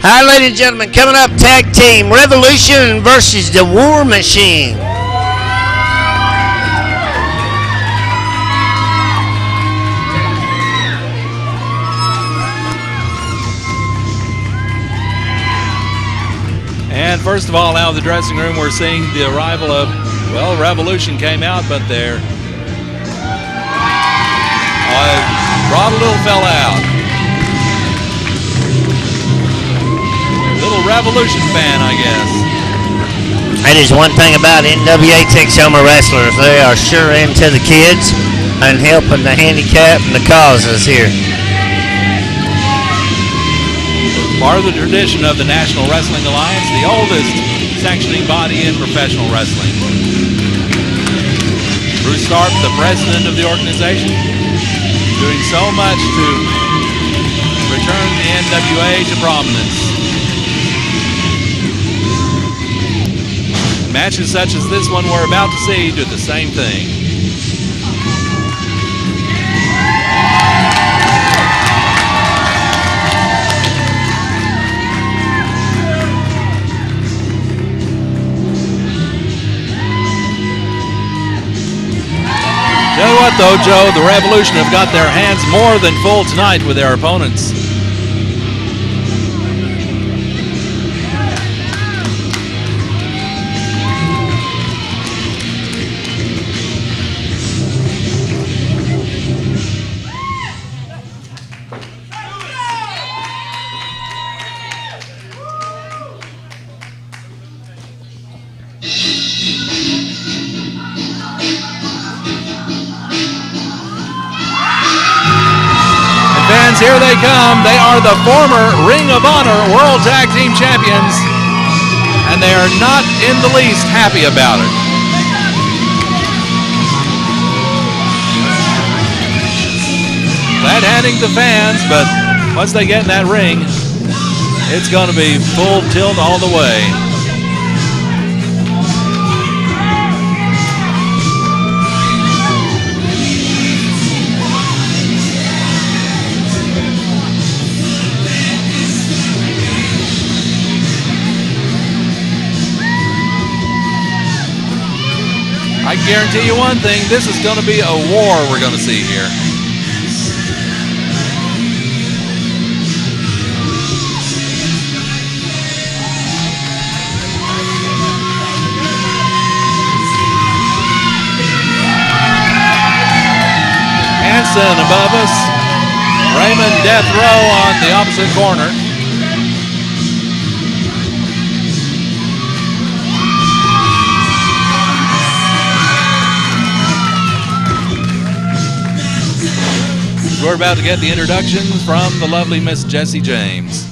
Hi, ladies and gentlemen, coming up, tag team Revolution versus the War Machine. And first of all, out of the dressing room, we're seeing the arrival of, well, Revolution came out, but they're brought a little fella out. A little Revolution fan, I guess. That is one thing about NWA Texoma wrestlers. They are sure into the kids and helping the handicapped and the causes here. Part of the tradition of the National Wrestling Alliance, the oldest sanctioning body in professional wrestling. Bruce Tharp, the president of the organization, doing so much to return the NWA to prominence. Matches such as this one we're about to see do the same thing. Tell you what though, Joe, the Revolution have got their hands more than full tonight with their opponents. Champions, here they come. They are the former Ring of Honor World Tag Team Champions, and they are not in the least happy about it. Glad handing to fans, but once they get in that ring, it's going to be full tilt all the way. I guarantee you one thing, this is going to be a war we're going to see here. Hanson above us, Raymond Death Row on the opposite corner. We're about to get the introductions from the lovely Miss Jessie James.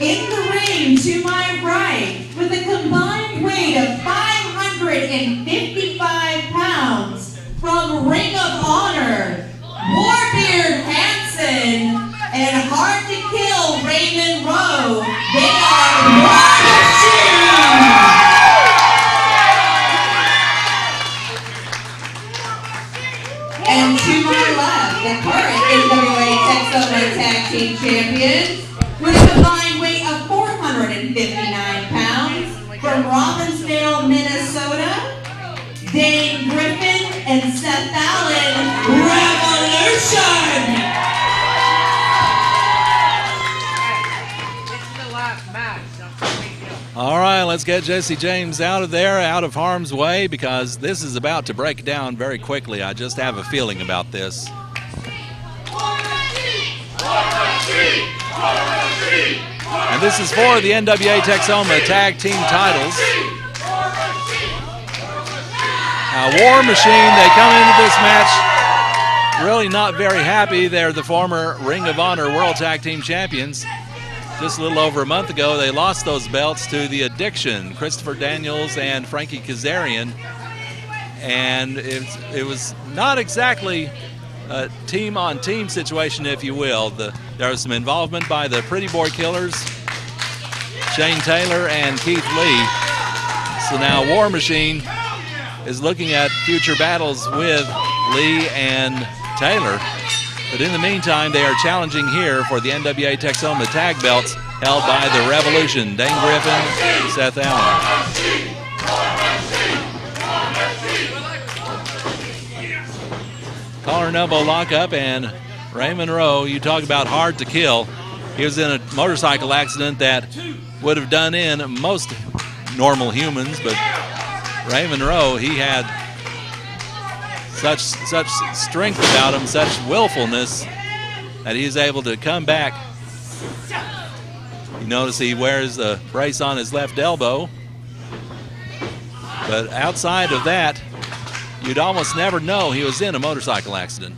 In the ring to my right, with a combined weight of 555 pounds, from Ring of Honor, Warbeard Hanson, and Hard to Kill Raymond Rowe. They are War Machine! And to my left, the current NWA Texoma Tag Team Champions, with a combined weight of 459 pounds, from Robbinsdale, Minnesota, Dane Griffin and Seth Allen, Revolution! All right, let's get Jessie James out of there, out of harm's way, because this is about to break down very quickly. I just have a feeling about this. And this is for the NWA Texoma Tag Team titles. Now, War Machine, they come into this match really not very happy. They're the former Ring of Honor World Tag Team Champions. Just a little over a month ago, they lost those belts to the Addiction, Christopher Daniels and Frankie Kazarian. And it was not exactly a team-on-team situation, if you will. There was some involvement by the Pretty Boy Killers, Shane Taylor and Keith Lee. So now War Machine is looking at future battles with Lee and Taylor. But in the meantime, they are challenging here for the NWA Texoma tag belts held by the Revolution, Dane Griffin, Seth Allen. Collar and elbow lockup, and Raymond Rowe, you talk about hard to kill. He was in a motorcycle accident that would have done in most normal humans, but Raymond Rowe, he had such strength about him, such willfulness, that he's able to come back. You notice he wears a brace on his left elbow. But outside of that, you'd almost never know he was in a motorcycle accident.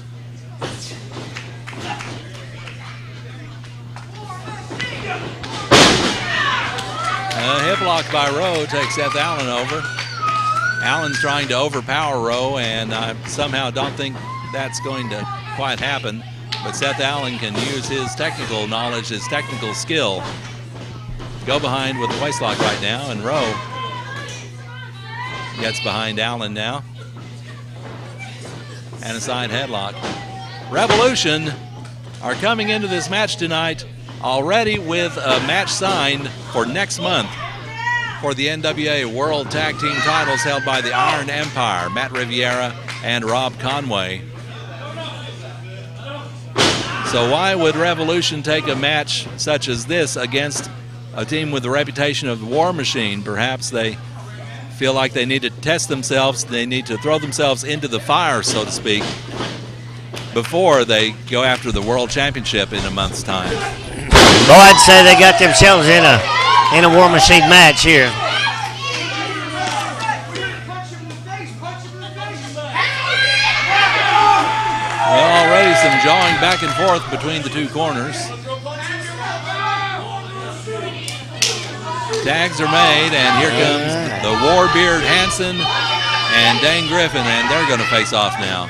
A hip lock by Rowe takes Seth Allen over. Allen's trying to overpower Rowe, and I somehow don't think that's going to quite happen. But Seth Allen can use his technical knowledge, his technical skill. Go behind with the waistlock right now, and Rowe gets behind Allen now. And a side headlock. Revolution are coming into this match tonight already with a match signed for next month for the NWA World Tag Team titles held by the Iron Empire, Matt Riviera and Rob Conway. So why would Revolution take a match such as this against a team with the reputation of the War Machine? Perhaps they feel like they need to test themselves, they need to throw themselves into the fire, so to speak, before they go after the World Championship in a month's time. Well, I'd say they got themselves in a War Machine match here. jawing back and forth between the two corners. Tags are made, and here comes the Warbeard Hansen and Dane Griffin, and they're going to face off now.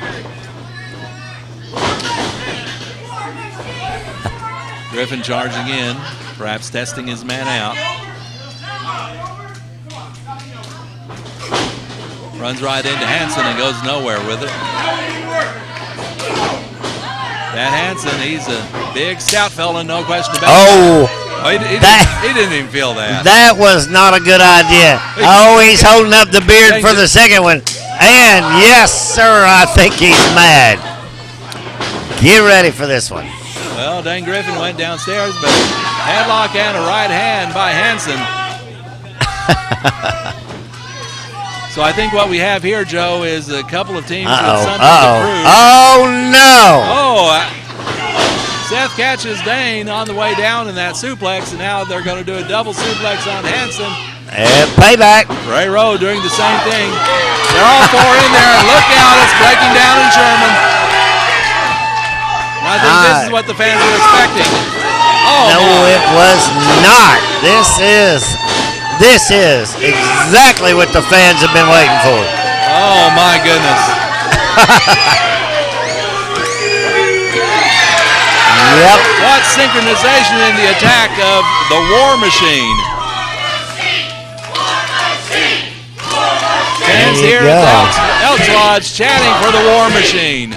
Griffin charging in, perhaps testing his man out. Runs right into Hansen and goes nowhere with it. That Hansen, he's a big, stout fella, no question about it. He didn't even feel that. That was not a good idea. Oh, he's holding up the beard for the second one. And yes, sir, I think he's mad. Get ready for this one. Well, Dane Griffin went downstairs, but headlock and a right hand by Hansen. So I think what we have here, Joe, is a couple of teams with something to prove. Oh, no. Oh, Seth catches Dane on the way down in that suplex, and now they're going to do a double suplex on Hansen. And payback. Ray Rowe doing the same thing. They're all four in there, and look out, it's breaking down in Sherman. And I think this is what the fans were expecting. Oh, no, it was not. This is exactly what the fans have been waiting for. Oh, my goodness. Yep. What synchronization in the attack of the War Machine. Fans here at Elks Lodge chanting for the War Machine.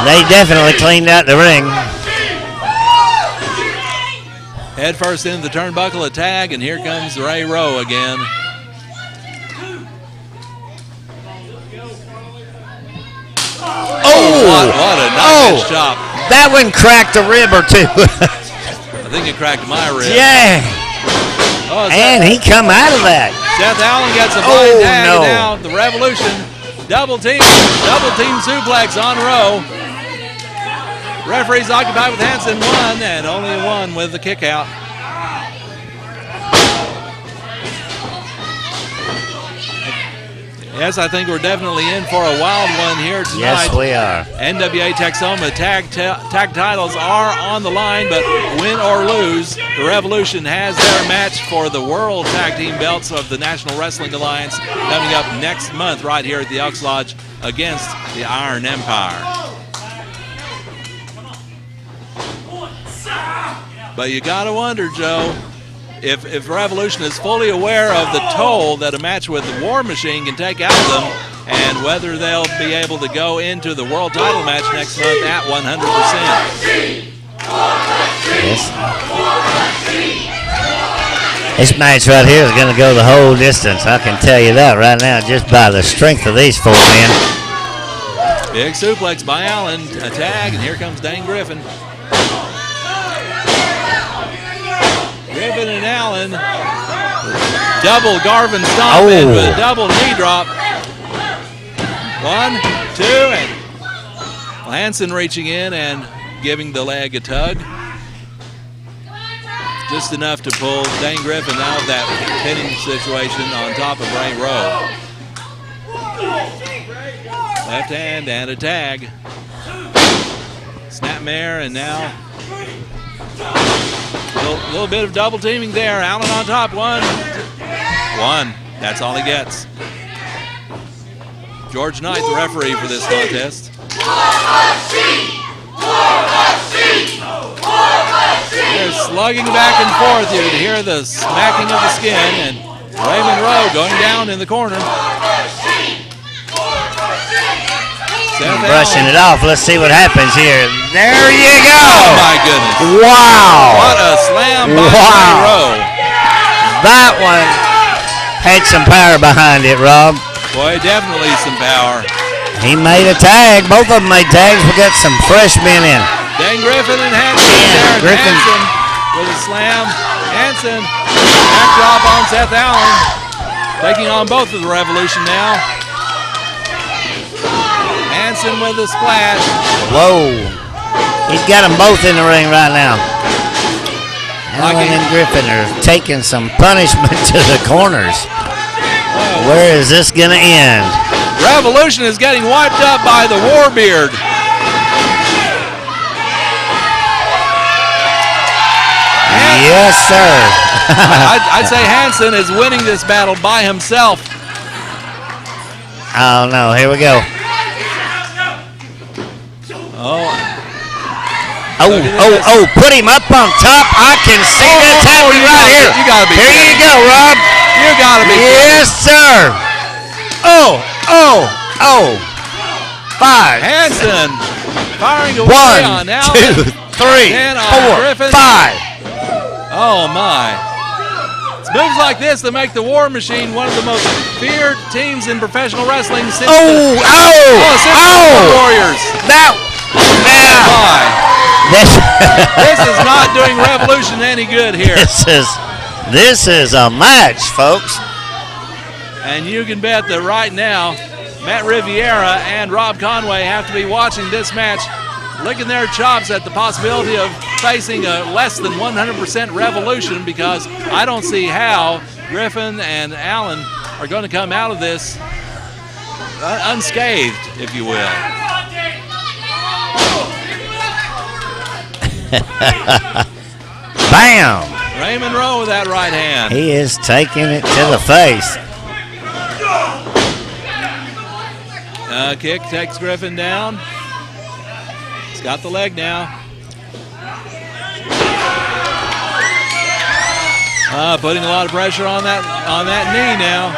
They definitely cleaned out the ring. Head first into the turnbuckle, a tag, and here comes Ray Rowe again. What a nice chop. That one cracked a rib or two. I think it cracked my rib. Yeah. And he come out of that. Seth Allen gets a blind tag, and now the Revolution double team suplex on Rowe. Referee's occupied with Hansen, one, and only one with the kick out. Yes, I think we're definitely in for a wild one here tonight. Yes, we are. NWA Texoma tag titles are on the line, but win or lose, the Revolution has their match for the World Tag Team belts of the National Wrestling Alliance coming up next month right here at the Elks Lodge against the Iron Empire. But you got to wonder, Joe, if Revolution is fully aware of the toll that a match with the War Machine can take out of them, and whether they'll be able to go into the world title match next month at 100%. Yes. This match right here is going to go the whole distance. I can tell you that right now, just by the strength of these four men. Big suplex by Allen, a tag, and here comes Dane Griffin. Griffin and Allen, double Garvin stomp in with a double knee drop. 1, 2, and Hansen reaching in and giving the leg a tug. Just enough to pull Dane Griffin out of that pinning situation on top of Ray Rowe. Left hand and a tag. Snapmare, and now a little bit of double teaming there. Allen on top. 1. That's all he gets. George Knight, the referee for this contest. They're slugging back and forth. You can hear the smacking of the skin, and Raymond Rowe going down in the corner. Brushing it off. Let's see what happens here. There you go. Oh, my goodness. Wow. What a slam by Ray Rowe. That one had some power behind it, Rob. Boy, definitely some power. He made a tag. Both of them made tags. We got some fresh men in. Dane Griffin and Hansen there. Griffin Hansen with a slam. Hansen, backdrop on Seth Allen. Taking on both of the Revolution now. Hansen with a splash. Whoa. He's got them both in the ring right now. Allen and Griffin are taking some punishment to the corners. Where is this going to end? Revolution is getting wiped up by the Warbeard. Yes, sir. I'd say Hansen is winning this battle by himself. Oh, no. Here we go. Oh, put him up on top. I can see that's happening right here. You gotta be Here you kidding. go, Rob. You gotta be Yes, sir. Oh. 5. Hansen firing away 1, on 2, Allen. 3, 10 on 4, Griffin. 5. Oh, my. It's moves like this that make the War Machine one of the most feared teams in professional wrestling since the Warriors. This is not doing Revolution any good here. This is a match, folks. And you can bet that right now, Matt Riviera and Rob Conway have to be watching this match, licking their chops at the possibility of facing a less than 100% Revolution, because I don't see how Griffin and Allen are going to come out of this unscathed, if you will. Bam! Raymond Rowe with that right hand. He is taking it to the face. Kick takes Griffin down. He's got the leg now. Putting a lot of pressure on that knee now.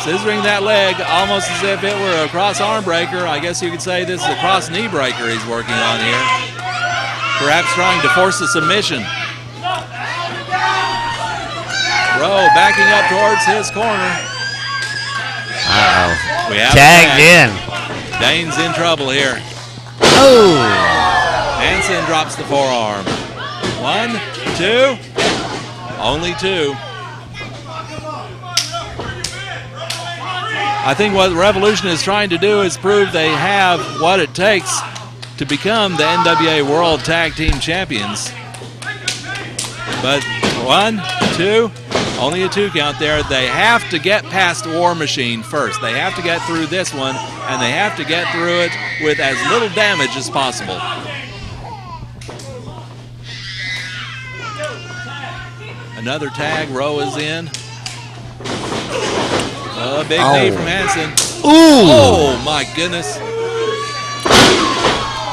Scissoring that leg almost as if it were a cross arm breaker. I guess you could say this is a cross knee breaker he's working on here. Perhaps trying to force a submission. Rowe backing up towards his corner. We have tagged in. Dane's in trouble here. Oh! Hansen drops the forearm. 1, 2, only 2. I think what Revolution is trying to do is prove they have what it takes to become the NWA World Tag Team Champions. But 1, 2, only a 2 count there. They have to get past War Machine first. They have to get through this one, and they have to get through it with as little damage as possible. Another tag, Rowe is in. A big knee from Hansen. Ooh! Oh, my goodness.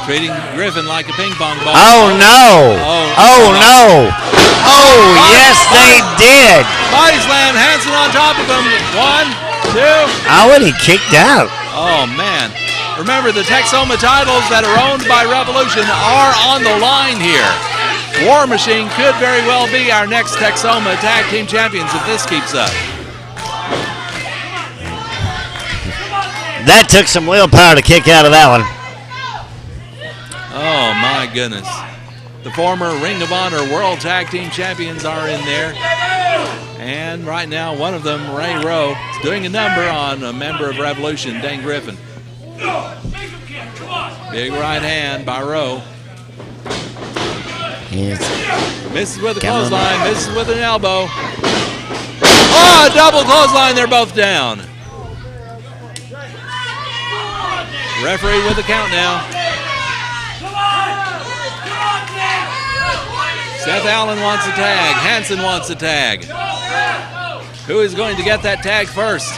Treating Griffin like a ping pong ball. Oh, no. Oh, no. Oh, yes, they did. Body slam, Hansen on top of him. 1, 2. Oh, and he kicked out. Oh, man. Remember, the Texoma titles that are owned by Revolution are on the line here. War Machine could very well be our next Texoma Tag Team Champions if this keeps up. That took some willpower to kick out of that one. Oh, my goodness. The former Ring of Honor World Tag Team Champions are in there. And right now, one of them, Ray Rowe, is doing a number on a member of Revolution, Dane Griffin. Big right hand by Rowe. Yes. Misses with a clothesline, misses with an elbow. Oh, a double clothesline, they're both down. Referee with the count now. Seth Allen wants a tag. Hansen wants a tag. Who is going to get that tag first?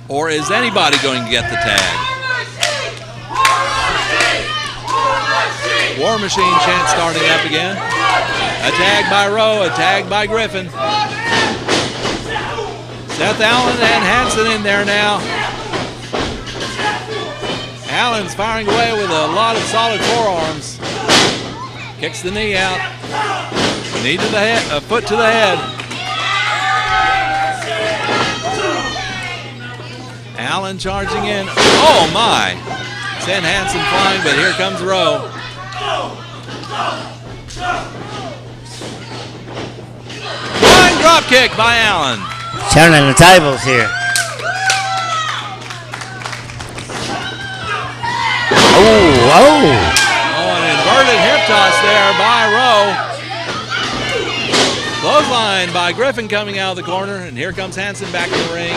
Or is anybody going to get the tag? War Machine chant starting up again. A tag by Rowe, a tag by Griffin. Seth Allen and Hansen in there now. Allen's firing away with a lot of solid forearms. Kicks the knee out. Knee to the head, a foot to the head. Allen charging in. Oh my! Sent Hansen flying, but here comes Rowe. Flying drop kick by Allen. Turning the tables here. Oh, an inverted hip toss there by Rowe. Clothesline by Griffin coming out of the corner, and here comes Hansen back in the ring.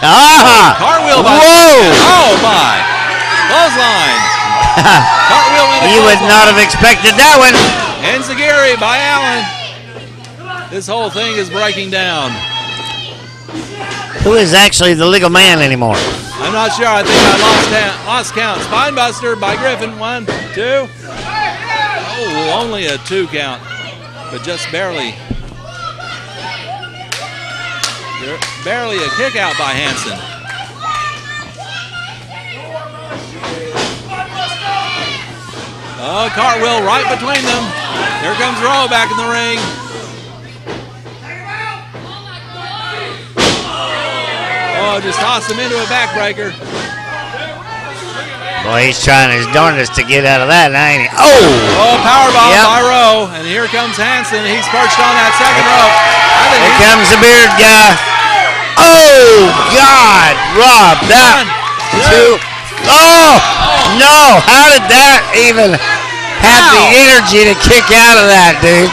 Ah! Cartwheel by Whoa! Oh my! Clothesline. Cartwheel and a You would clothesline. not have expected that one. Enziguri by Allen. This whole thing is breaking down. Who is actually the legal man anymore? I'm not sure. I think I lost count. Spinebuster by Griffin. 1, 2. Oh, only a 2 count, but just barely. Barely a kick out by Hansen. Oh, cartwheel right between them. Here comes Rowe back in the ring. Oh, just tossed him into a backbreaker. Boy, he's trying his darndest to get out of that, ain't he? Oh! Oh, powerbomb Yep. by Rowe. And here comes Hansen. He's perched on that second rope. I think Here comes the beard guy. Oh, God, Rob, that. 2. Oh, no. How did that even have the energy to kick out of that, dude?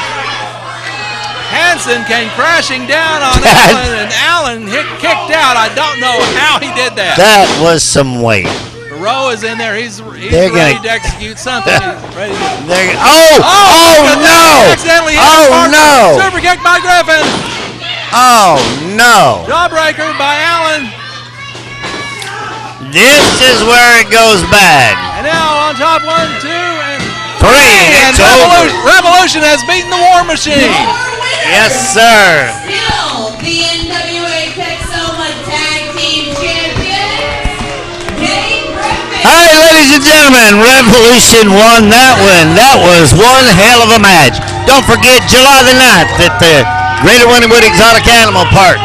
Hansen came crashing down on Allen, and Allen kicked out. I don't know how he did that. That was some weight. Rowe is in there. He's They're ready gonna- to execute something. He's ready to... Oh, no. Accidentally hit Oh, his partner. no. Super kick by Griffin. Oh, no. Jawbreaker by Allen. This is where it goes bad. And now on top, 1, 2, and 3. And It's over. Revolution has beaten the War Machine. Yes, sir. Still the NWA Texoma Tag Team Champions, Dave Griffin. Hey, ladies and gentlemen, Revolution won that one. That was one hell of a match. Don't forget July the 9th at the Greater Wynnewood Exotic Animal Park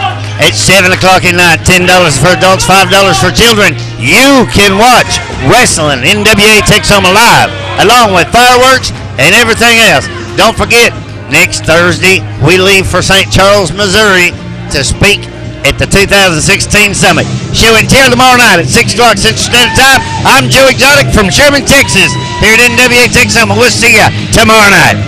at 7 o'clock at night. $10 for adults, $5 for children. You can watch wrestling NWA Texoma live, along with fireworks and everything else. Don't forget, next Thursday, we leave for St. Charles, Missouri to speak at the 2016 Summit. Show and tell tomorrow night at 6 o'clock Central Standard Time. I'm Joe Exotic from Sherman, Texas, here at NWA Texoma. We'll see you tomorrow night.